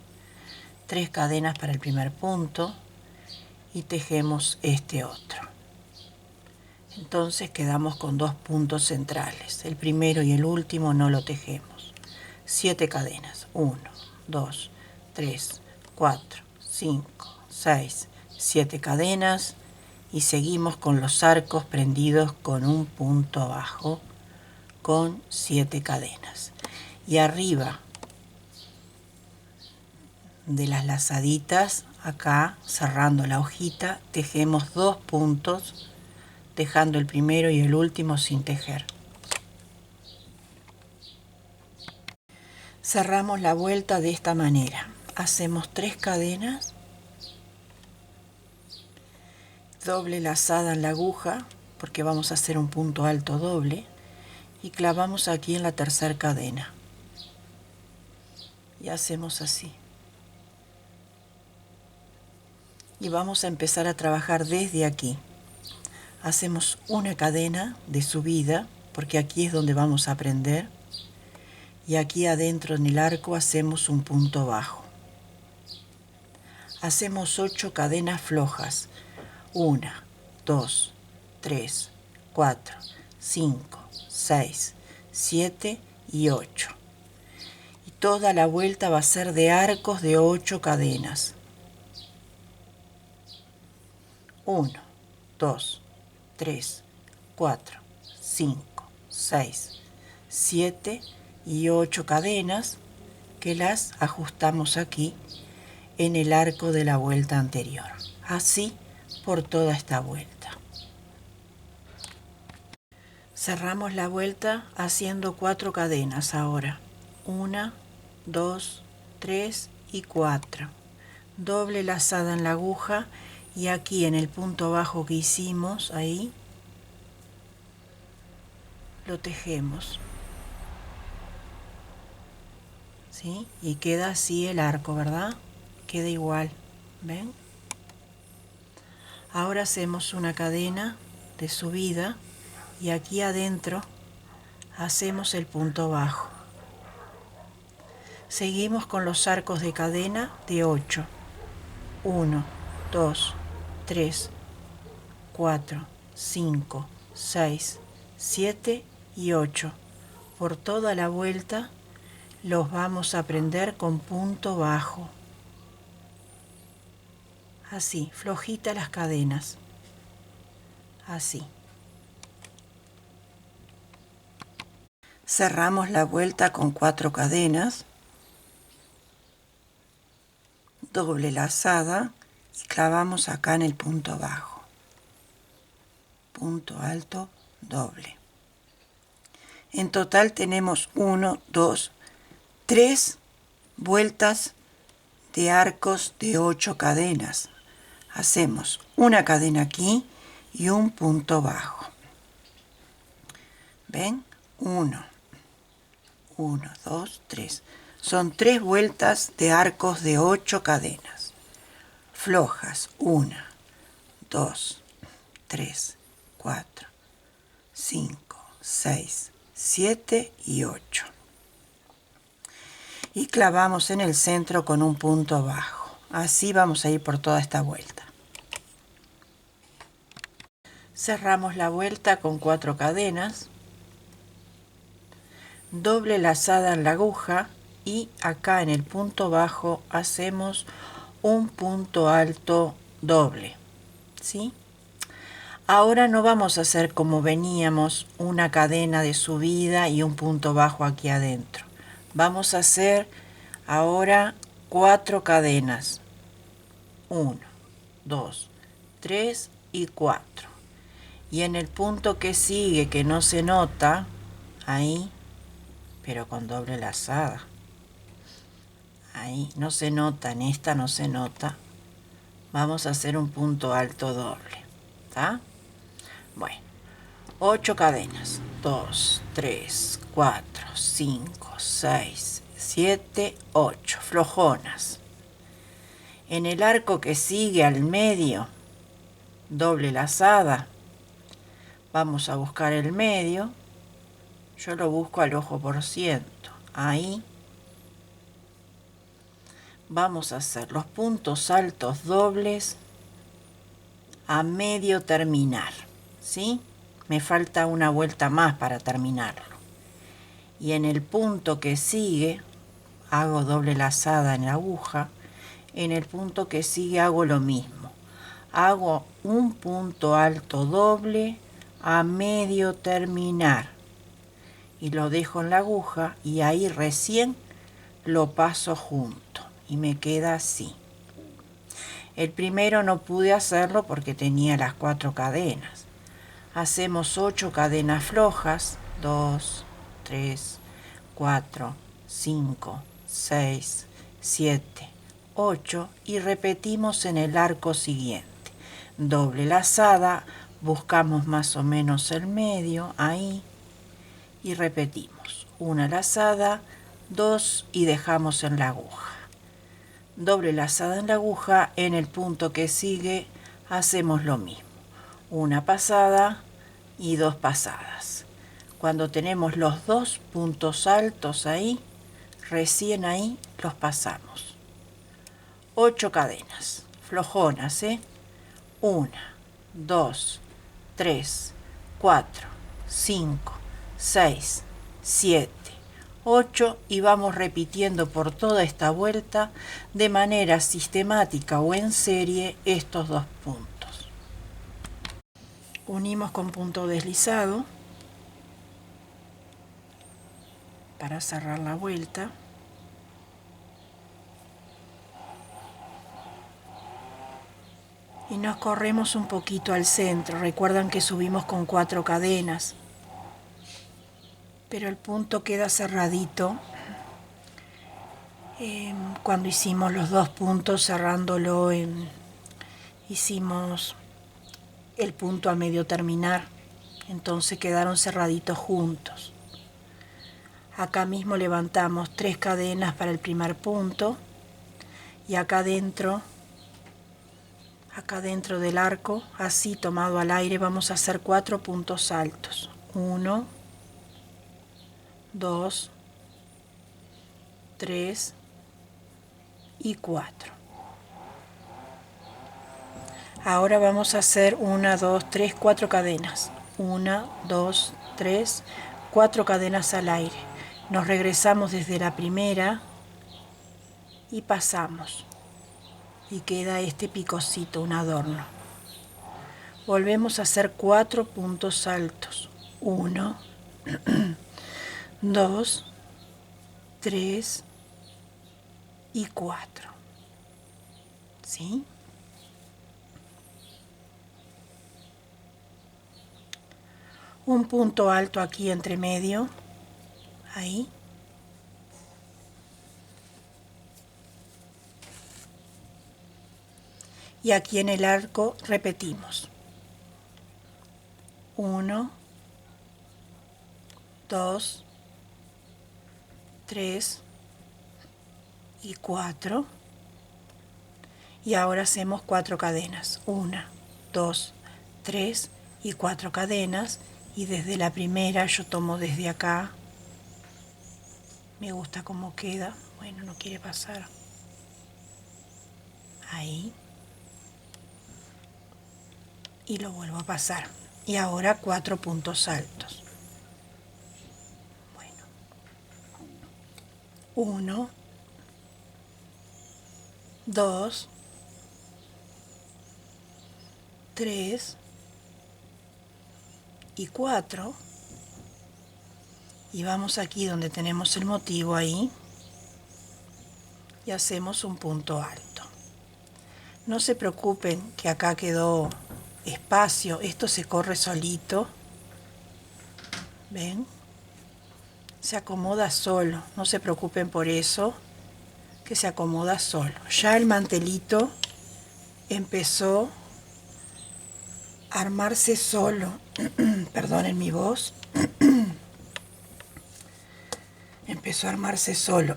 3 cadenas para el primer punto y tejemos este otro. Entonces quedamos con 2 puntos centrales. El primero y el último no lo tejemos. 7 cadenas. 1, 2, 3, 4, 5, 6, 7 cadenas. Y seguimos con los arcos prendidos con un punto bajo con 7 cadenas. Y arriba de las lazaditas, acá cerrando la hojita, tejemos 2 puntos, dejando el primero y el último sin tejer. Cerramos la vuelta de esta manera. Hacemos 3 cadenas, doble lazada en la aguja porque vamos a hacer un punto alto doble, y clavamos aquí en la tercera cadena y hacemos así, y vamos a empezar a trabajar desde aquí. Hacemos una cadena de subida, porque aquí es donde vamos a aprender, y aquí adentro en el arco hacemos un punto bajo. Hacemos 8 cadenas flojas, 1, 2, 3, 4, 5, 6, 7 y 8. Y toda la vuelta va a ser de arcos de 8 cadenas. 1, 2, 3, 4, 5, 6, 7 y 8 cadenas que las ajustamos aquí en el arco de la vuelta anterior. Así por toda esta vuelta. Cerramos la vuelta haciendo 4 cadenas ahora. 1, 2, 3 y 4. Doble lazada en la aguja y aquí en el punto bajo que hicimos, ahí, lo tejemos. ¿Sí? Y queda así el arco, ¿verdad? Queda igual, ¿ven? Ahora hacemos una cadena de subida y aquí adentro hacemos el punto bajo. Seguimos con los arcos de cadena de 8. 1, 2, 3, 4, 5, 6, 7 y 8. Por toda la vuelta los vamos a prender con punto bajo. Así, flojita las cadenas. Así. Cerramos la vuelta con 4 cadenas, doble lazada y clavamos acá en el punto bajo. Punto alto, doble. En total tenemos 1, 2, 3 vueltas de arcos de 8 cadenas. Hacemos una cadena aquí y un punto bajo. ¿Ven? 1, 2, 3. Son 3 vueltas de arcos de 8 cadenas. Flojas. 1, 2, 3, 4, 5, 6, 7 y 8. Y clavamos en el centro con un punto bajo. Así vamos a ir por toda esta vuelta. Cerramos la vuelta con 4 cadenas, doble lazada en la aguja y acá en el punto bajo hacemos un punto alto doble, ¿sí? Ahora no vamos a hacer como veníamos, una cadena de subida y un punto bajo aquí adentro. Vamos a hacer ahora 4 cadenas. 1, 2, 3 y 4. Y en el punto que sigue, que no se nota, ahí, pero con doble lazada. Ahí no se nota, en esta no se nota. Vamos a hacer un punto alto doble. ¿Está? Bueno, 8 cadenas. 2, 3, 4, 5, 6, 7, 8. Flojonas. En el arco que sigue al medio, doble lazada. Vamos a buscar el medio. Yo lo busco al ojo por ciento. Ahí. Vamos a hacer los puntos altos dobles a medio terminar, ¿sí? Me falta una vuelta más para terminarlo. Y en el punto que sigue, hago doble lazada en la aguja. En el punto que sigue hago lo mismo. Hago un punto alto doble a medio terminar. Y lo dejo en la aguja y ahí recién lo paso junto. Y me queda así. El primero no pude hacerlo porque tenía las 4 cadenas. Hacemos 8 cadenas flojas. 2, 3, 4, 5, 6, 7, 8 y repetimos en el arco siguiente. Doble lazada, buscamos más o menos el medio, ahí, y repetimos. Una lazada, 2 y dejamos en la aguja. Doble lazada en la aguja, en el punto que sigue hacemos lo mismo. Una pasada y 2 pasadas. Cuando tenemos los 2 puntos altos ahí, recién ahí los pasamos. 8 cadenas, flojonas, 1, 2, 3, 4, 5, 6, 7, 8 y vamos repitiendo por toda esta vuelta de manera sistemática o en serie estos 2 puntos. Unimos con punto deslizado para cerrar la vuelta. Y nos corremos un poquito al centro. Recuerdan que subimos con 4 cadenas, pero el punto queda cerradito. Cuando hicimos los 2 puntos cerrándolo, hicimos el punto a medio terminar, entonces quedaron cerraditos juntos. Acá mismo levantamos 3 cadenas para el primer punto y acá dentro del arco, así tomado al aire, vamos a hacer 4 puntos altos. 1, 2, 3 y 4. Ahora vamos a hacer 1, 2, 3, 4 cadenas. 1, 2, 3, 4 cadenas al aire. Nos regresamos desde la primera y pasamos. Y queda este picocito, un adorno. Volvemos a hacer 4 puntos altos. 1, 2, 3 y 4. ¿Sí? Un punto alto aquí entre medio. Ahí. Y aquí en el arco repetimos. 1, 2, 3 y 4. Y ahora hacemos 4 cadenas. 1, 2, 3 y 4 cadenas. Y desde la primera yo tomo desde acá. Me gusta cómo queda. Bueno, no quiere pasar. Ahí. Y lo vuelvo a pasar. Y ahora 4 puntos altos. Bueno. 1, 2, 3 y 4. Y vamos aquí donde tenemos el motivo ahí. Y hacemos un punto alto. No se preocupen que acá quedó espacio, esto se corre solito, ¿ven? Se acomoda solo, no se preocupen por eso, que se acomoda solo. Ya el mantelito empezó a armarse solo, perdonen mi voz, empezó a armarse solo,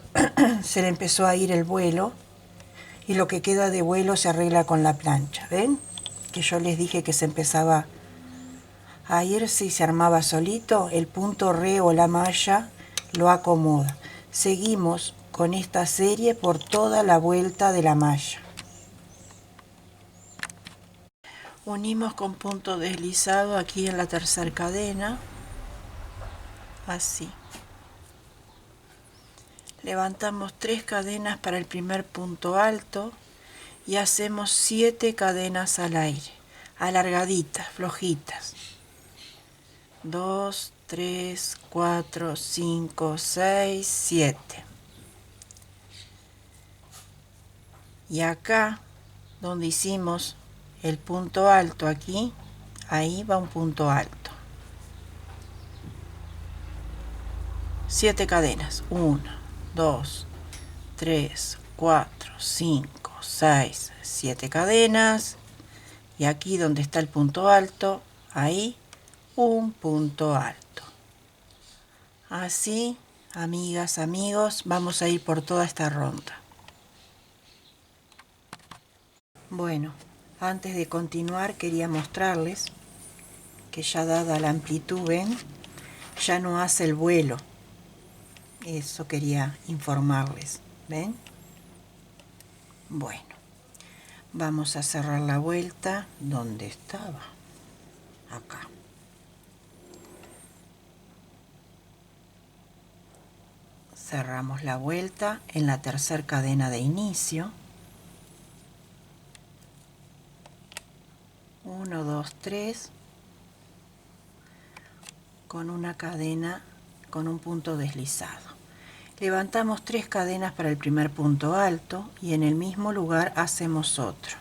se le empezó a ir el vuelo y lo que queda de vuelo se arregla con la plancha, ¿ven? Que yo les dije que se empezaba a irse y se armaba solito, el punto re o la malla lo acomoda. Seguimos con esta serie por toda la vuelta de la malla. Unimos con punto deslizado aquí en la tercera cadena, así. Levantamos 3 cadenas para el primer punto alto y hacemos 7 cadenas al aire, alargaditas, flojitas. 2, 3, 4, 5, 6, 7. Y acá, donde hicimos el punto alto aquí, ahí va un punto alto. 7 cadenas. 1, 2, 3, 4, 5, 6, 7 cadenas. Y aquí donde está el punto alto, ahí un punto alto. Así, amigas, amigos, vamos a ir por toda esta ronda. Bueno, antes de continuar quería mostrarles que ya dada la amplitud, ven, ya no hace el vuelo. Eso quería informarles, ¿ven? Bueno, vamos a cerrar la vuelta. ¿Dónde estaba? Acá. Cerramos la vuelta en la tercera cadena de inicio. 1, 2, 3, con una cadena, con un punto deslizado. Levantamos 3 cadenas para el primer punto alto y en el mismo lugar hacemos otro.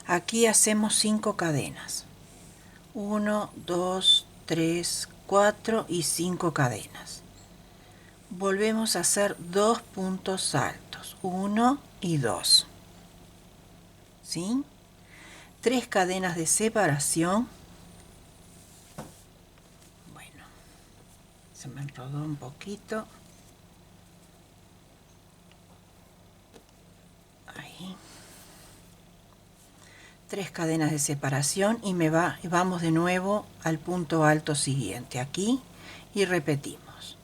Aquí hacemos 5 cadenas. 1, 2, 3, 4 y 5 cadenas. Volvemos a hacer 2 puntos altos, 1 y 2. ¿Sí? 3 cadenas de separación. Bueno, se me enrodó un poquito. Ahí. 3 cadenas de separación y vamos de nuevo al punto alto siguiente, aquí, y repetimos.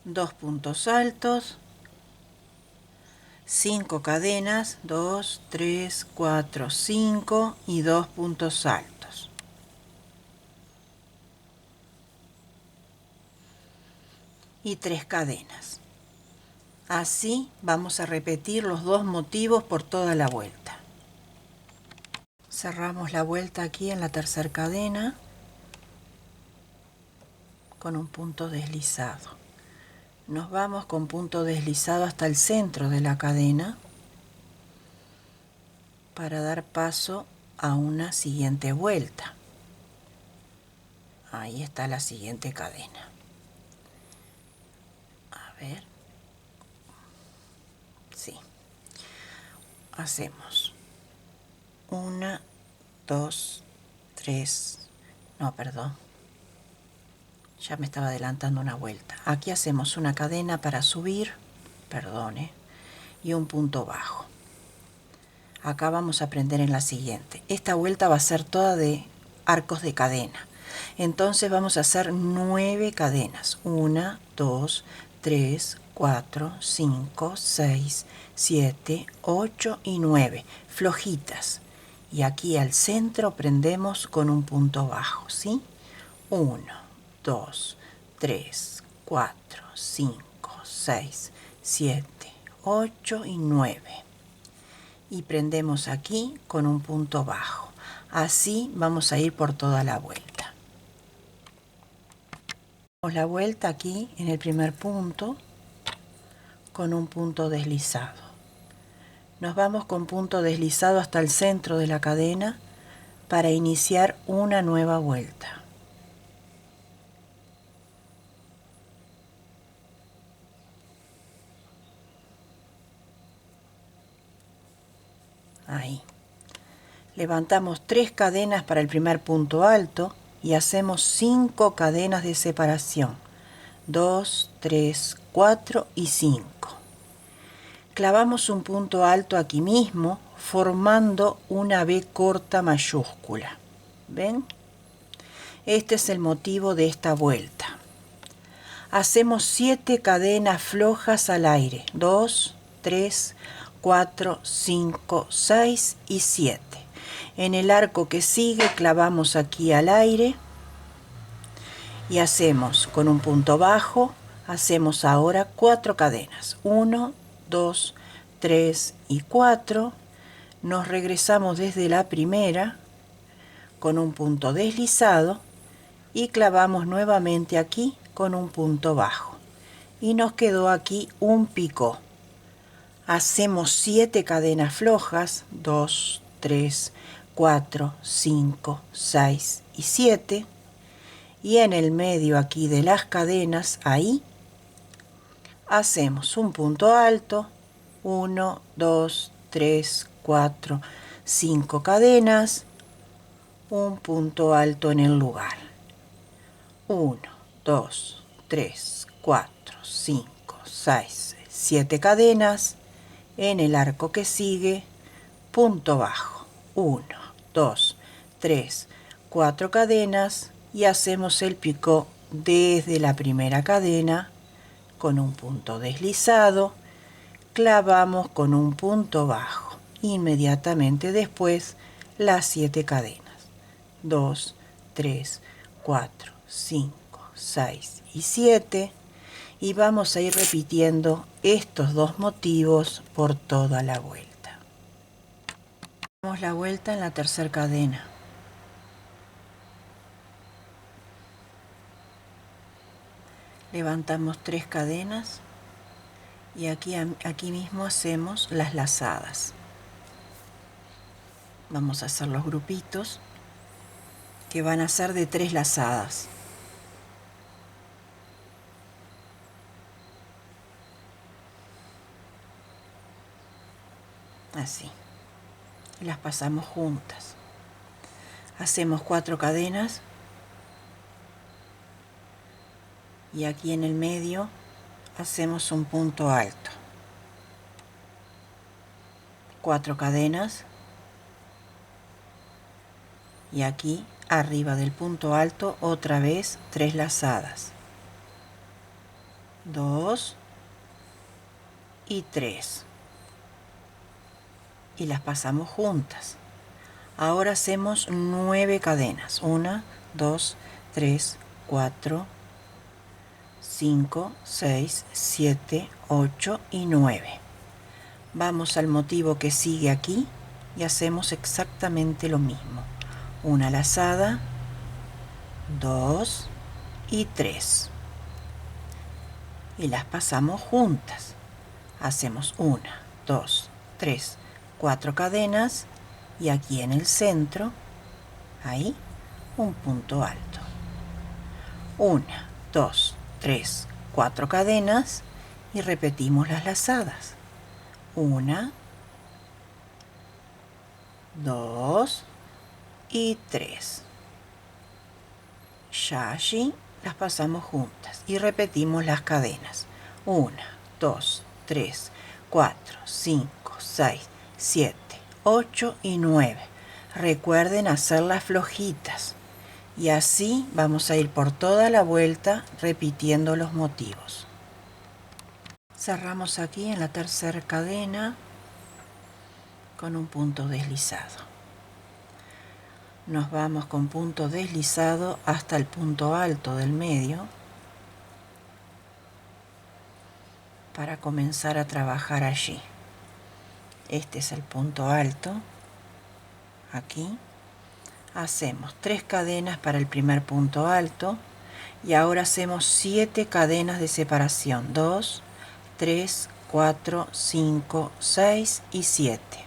2 puntos altos, 5 cadenas, 2, 3, 4, 5 y 2 puntos altos. Y 3 cadenas. Así vamos a repetir los 2 motivos por toda la vuelta. Cerramos la vuelta aquí en la tercera cadena con un punto deslizado. Nos vamos con punto deslizado hasta el centro de la cadena para dar paso a una siguiente vuelta. Ahí está la siguiente cadena. A ver. Sí. Hacemos 1, 2, 3. No, perdón. Ya me estaba adelantando una vuelta. Aquí hacemos una cadena para subir, perdone, y un punto bajo. Acá vamos a aprender en la siguiente. Esta vuelta va a ser toda de arcos de cadena. Entonces vamos a hacer 9 cadenas. 1, 2, 3, 4, 5, 6, 7, 8 y 9. Flojitas. Y aquí al centro prendemos con un punto bajo, ¿sí? 1, 2, 3, 4, 5, 6, 7, 8 y 9. Y prendemos aquí con un punto bajo. Así vamos a ir por toda la vuelta. Damos la vuelta aquí en el primer punto con un punto deslizado. Nos vamos con punto deslizado hasta el centro de la cadena para iniciar una nueva vuelta. Ahí. Levantamos 3 cadenas para el primer punto alto y hacemos 5 cadenas de separación. 2, 3, 4 y 5. Clavamos un punto alto aquí mismo formando una B corta mayúscula. ¿Ven? Este es el motivo de esta vuelta. Hacemos 7 cadenas flojas al aire. 2, 3, 4, 5, 6 y 7. En el arco que sigue clavamos aquí al aire y hacemos con un punto bajo, hacemos ahora 4 cadenas. 1, 2, 3 y 4. Nos regresamos desde la primera con un punto deslizado y clavamos nuevamente aquí con un punto bajo. Y nos quedó aquí un picó. Hacemos 7 cadenas flojas, 2, 3, 4, 5, 6 y 7. Y en el medio aquí de las cadenas, ahí, hacemos un punto alto, 1, 2, 3, 4, 5 cadenas, un punto alto en el lugar. 1, 2, 3, 4, 5, 6, 7 cadenas. En el arco que sigue, punto bajo. 1, 2, 3, 4 cadenas y hacemos el picot desde la primera cadena con un punto deslizado, clavamos con un punto bajo. Inmediatamente después las 7 cadenas. 2, 3, 4, 5, 6 y 7 y vamos a ir repitiendo estos dos motivos por toda la vuelta. Damos la vuelta en la tercera cadena. Levantamos 3 cadenas y aquí mismo hacemos las lazadas. Vamos a hacer los grupitos que van a ser de 3 lazadas. Así. Y las pasamos juntas. Hacemos 4 cadenas y aquí en el medio hacemos un punto alto. 4 cadenas y aquí arriba del punto alto otra vez 3 lazadas. 2 y 3. Y las pasamos juntas. Ahora hacemos 9 cadenas. 1, 2, 3, 4, 5, 6, 7, 8 y 9. Vamos al motivo que sigue aquí y hacemos exactamente lo mismo. Una lazada, 2 y 3. Y las pasamos juntas. Hacemos 1, 2, 3, 4 cadenas y aquí en el centro, ahí, un punto alto. 1, 2, 3, 4 cadenas y repetimos las lazadas. 1, 2 y 3. Ya allí las pasamos juntas y repetimos las cadenas. 1, 2, 3, 4, 5, 6, 7, 8 y 9. Recuerden hacerlas flojitas y así vamos a ir por toda la vuelta repitiendo los motivos. Cerramos aquí en la tercera cadena con un punto deslizado. Nos vamos con punto deslizado hasta el punto alto del medio para comenzar a trabajar allí. Este es el punto alto. Aquí hacemos 3 cadenas para el primer punto alto y ahora hacemos 7 cadenas de separación. 2, 3, 4, 5, 6 y 7.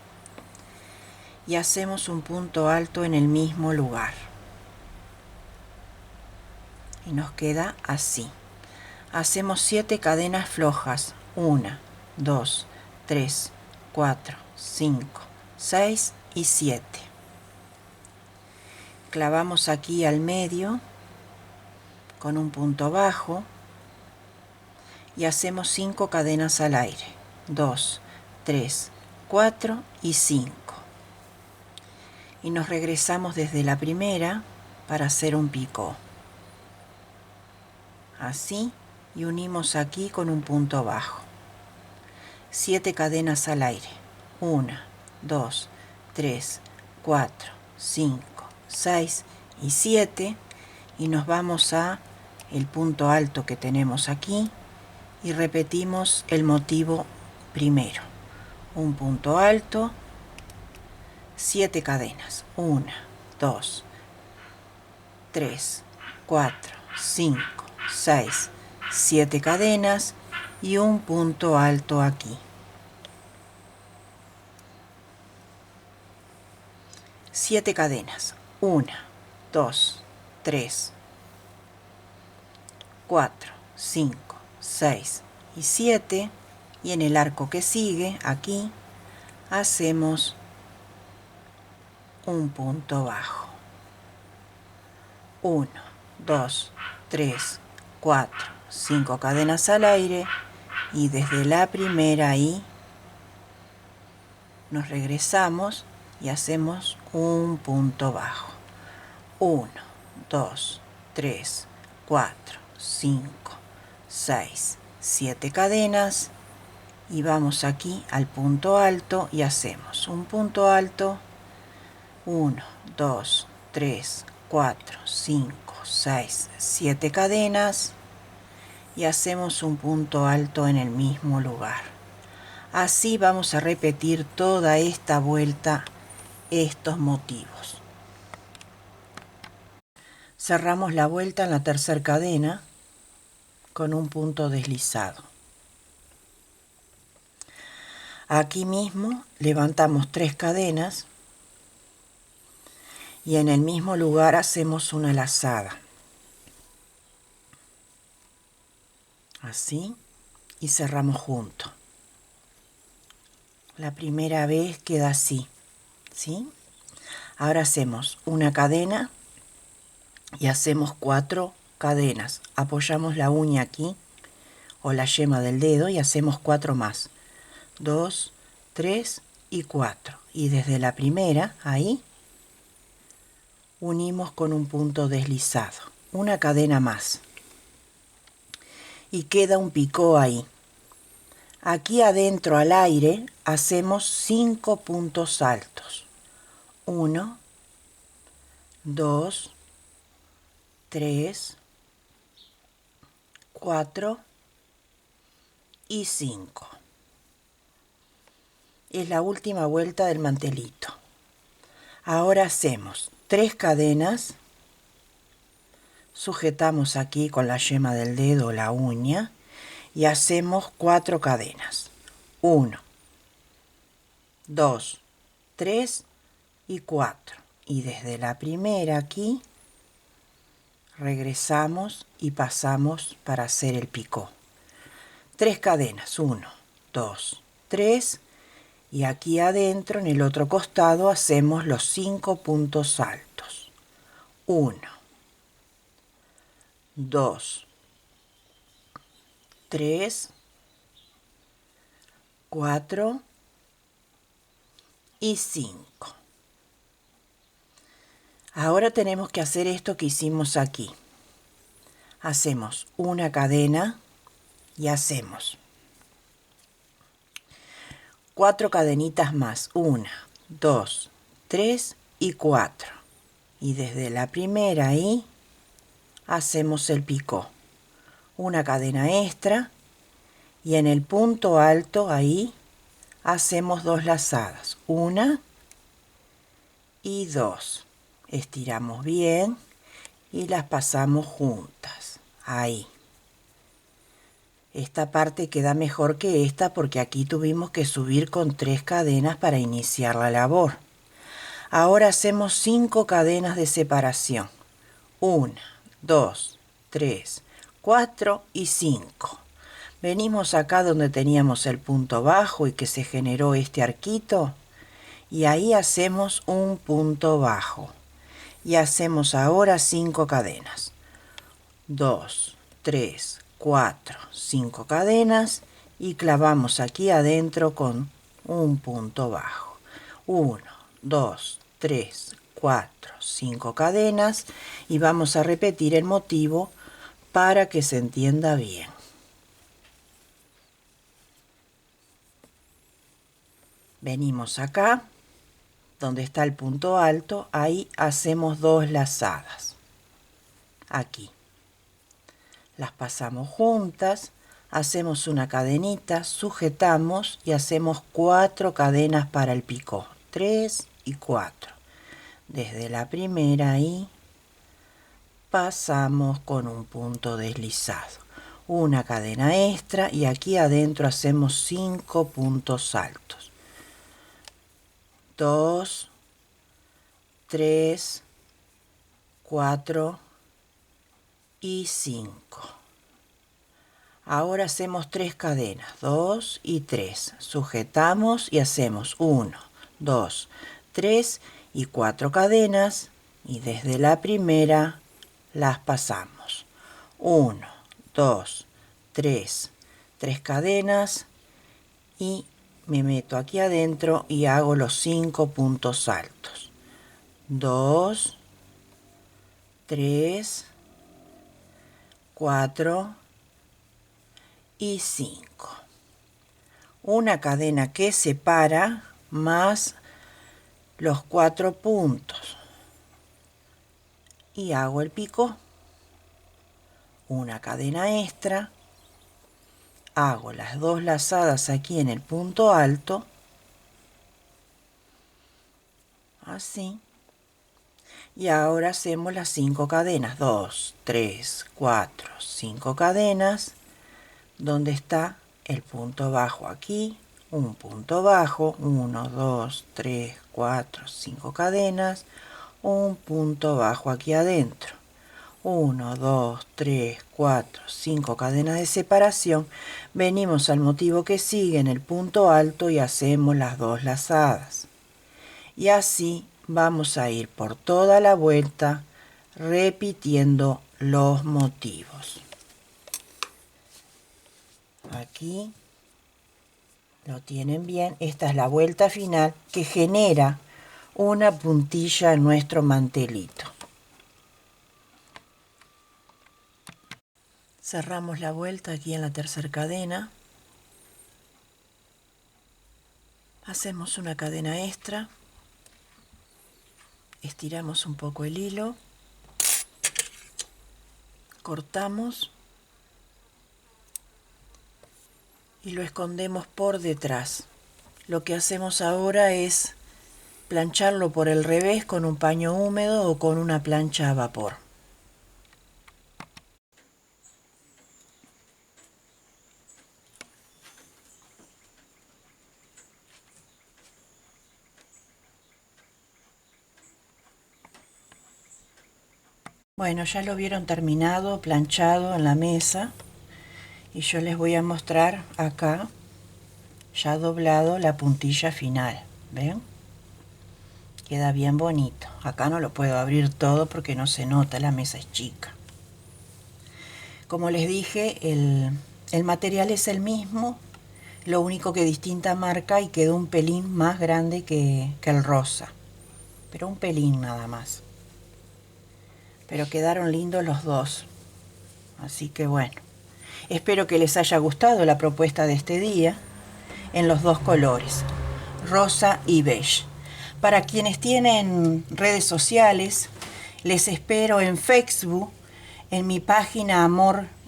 Y hacemos un punto alto en el mismo lugar. Y nos queda así. Hacemos 7 cadenas flojas. 1, 2, 3, 4, 5, 6 y 7. Clavamos aquí al medio con un punto bajo y hacemos 5 cadenas al aire. 2, 3, 4 y 5. Y nos regresamos desde la primera para hacer un picot. Así, y unimos aquí con un punto bajo. 7 cadenas al aire. 1, 2, 3, 4, 5, 6 y 7. Y nos vamos a el punto alto que tenemos aquí y repetimos el motivo primero. Un punto alto, 7 cadenas. 1, 2, 3, 4, 5, 6, 7 cadenas y un punto alto aquí. 7 cadenas. 1, 2, 3, 4, 5, 6 y 7. Y en el arco que sigue, aquí, hacemos un punto bajo. 1, 2, 3, 4, 5 cadenas al aire, y desde la primera ahí nos regresamos y hacemos un punto bajo. 1, 2, 3, 4, 5, 6, 7 cadenas, y vamos aquí al punto alto y hacemos un punto alto. 1, 2, 3, 4, 5, 6, 7 cadenas, y hacemos un punto alto en el mismo lugar. Así vamos a repetir toda esta vuelta estos motivos. Cerramos la vuelta en la tercera cadena con un punto deslizado. Aquí mismo levantamos 3 cadenas y en el mismo lugar hacemos una lazada. Así, y cerramos juntos. La primera vez queda así, ¿sí? Ahora hacemos una cadena y hacemos 4 cadenas. Apoyamos la uña aquí o la yema del dedo y hacemos 4 más. 2, 3 y 4. Y desde la primera, ahí, unimos con un punto deslizado. Una cadena más. Y queda un picó ahí. Aquí adentro al aire hacemos 5 puntos altos. 1, 2, 3, 4 y 5. Es la última vuelta del mantelito. Ahora hacemos 3 cadenas, sujetamos aquí con la yema del dedo o la uña y hacemos 4 cadenas. 1, 2, 3 y 4. Y desde la primera aquí regresamos y pasamos para hacer el picó. 3 cadenas, 1, 2, 3, y aquí adentro en el otro costado hacemos los 5 puntos altos. 1, 2, 3, 4 y 5. Ahora tenemos que hacer esto que hicimos aquí. Hacemos una cadena y hacemos 4 cadenitas más. 1, 2, 3 y 4. Y desde la primera ahí hacemos el picó. Una cadena extra y en el punto alto ahí hacemos 2 lazadas. 1 y 2. Estiramos bien y las pasamos juntas. Ahí. Esta parte queda mejor que esta porque aquí tuvimos que subir con 3 cadenas para iniciar la labor. Ahora hacemos 5 cadenas de separación. 1, 2, 3, 4 y 5. Venimos acá donde teníamos el punto bajo y que se generó este arquito, y ahí hacemos un punto bajo. Y hacemos ahora 5 cadenas. 2, 3, 4, 5 cadenas y clavamos aquí adentro con un punto bajo. 1, 2, 3, 4, 5 cadenas y vamos a repetir el motivo para que se entienda bien. Venimos acá, donde está el punto alto, ahí hacemos 2 lazadas. Aquí. Las pasamos juntas, hacemos una cadenita, sujetamos y hacemos 4 cadenas para el picó. 3 y 4. Desde la primera ahí pasamos con un punto deslizado. Una cadena extra y aquí adentro hacemos 5 puntos altos. 2, 3, 4 y 5. Ahora hacemos 3 cadenas, 2 y 3. Sujetamos y hacemos 1, 2, 3 y 4 cadenas. Y desde la primera las pasamos. 1, 2, 3, 3 cadenas y me meto aquí adentro y hago los 5 puntos altos. 2, 3, 4 y 5. Una cadena que separa más los 4 puntos y hago el pico, una cadena extra, hago las 2 lazadas aquí en el punto alto, así, y ahora hacemos las 5 cadenas, 2, 3, 4, 5 cadenas, donde está el punto bajo aquí, un punto bajo, 1, 2, 3, 4, 5 cadenas, un punto bajo aquí adentro, 1, 2, 3, 4, 5 cadenas de separación, venimos al motivo que sigue en el punto alto y hacemos las 2 lazadas. Y así vamos a ir por toda la vuelta repitiendo los motivos. Aquí lo tienen bien. Esta es la vuelta final que genera una puntilla en nuestro mantelito. Cerramos la vuelta aquí en la tercera cadena. Hacemos una cadena extra. Estiramos un poco el hilo. Cortamos. Y lo escondemos por detrás. Lo que hacemos ahora es plancharlo por el revés con un paño húmedo o con una plancha a vapor. Bueno, ya lo vieron terminado, planchado en la mesa. Y yo les voy a mostrar acá, ya doblado, la puntilla final. ¿Ven? Queda bien bonito. Acá no lo puedo abrir todo porque no se nota, la mesa es chica. Como les dije, el material es el mismo, lo único que distinta marca y quedó un pelín más grande que el rosa. Pero un pelín nada más. Pero quedaron lindos los dos. Así que bueno. Espero que les haya gustado la propuesta de este día en los dos colores, rosa y beige. Para quienes tienen redes sociales, les espero en Facebook, en mi página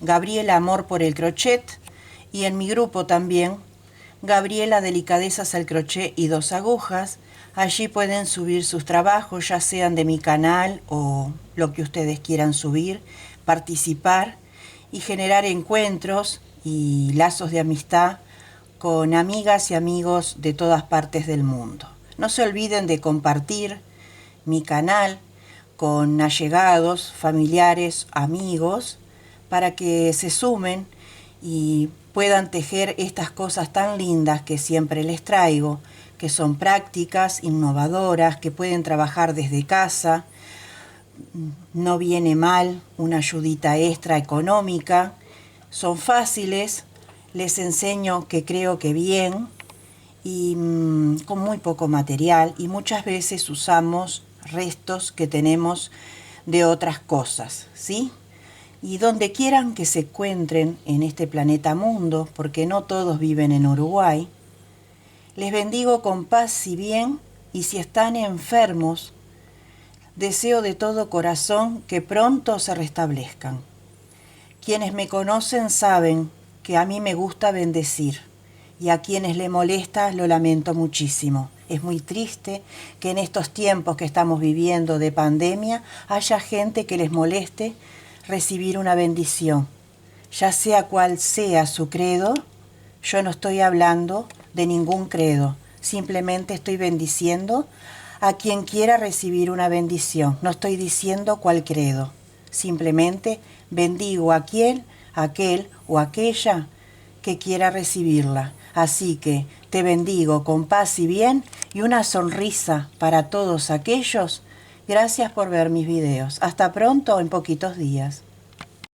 Gabriela Amor por el Crochet, y en mi grupo también, Gabriela Delicadezas al Crochet y 2 agujas. Allí pueden subir sus trabajos, ya sean de mi canal o lo que ustedes quieran subir, participar y generar encuentros y lazos de amistad con amigas y amigos de todas partes del mundo. No se olviden de compartir mi canal con allegados, familiares, amigos, para que se sumen y puedan tejer estas cosas tan lindas que siempre les traigo, que son prácticas, innovadoras, que pueden trabajar desde casa. No viene mal una ayudita extra económica, son fáciles, les enseño que creo que bien y con muy poco material, y muchas veces usamos restos que tenemos de otras cosas, ¿sí? Y donde quieran que se encuentren en este planeta mundo, porque no todos viven en Uruguay, les bendigo con paz y bien, y si están enfermos, deseo de todo corazón que pronto se restablezcan. Quienes me conocen saben que a mí me gusta bendecir, y a quienes le molesta lo lamento muchísimo. Es muy triste que en estos tiempos que estamos viviendo de pandemia haya gente que les moleste recibir una bendición. Ya sea cual sea su credo, yo no estoy hablando de ningún credo, simplemente estoy bendiciendo a quien quiera recibir una bendición. No estoy diciendo cuál credo, simplemente bendigo a aquel o aquella que quiera recibirla. Así que te bendigo con paz y bien y una sonrisa para todos aquellos Gracias por ver mis videos. Hasta pronto en poquitos días.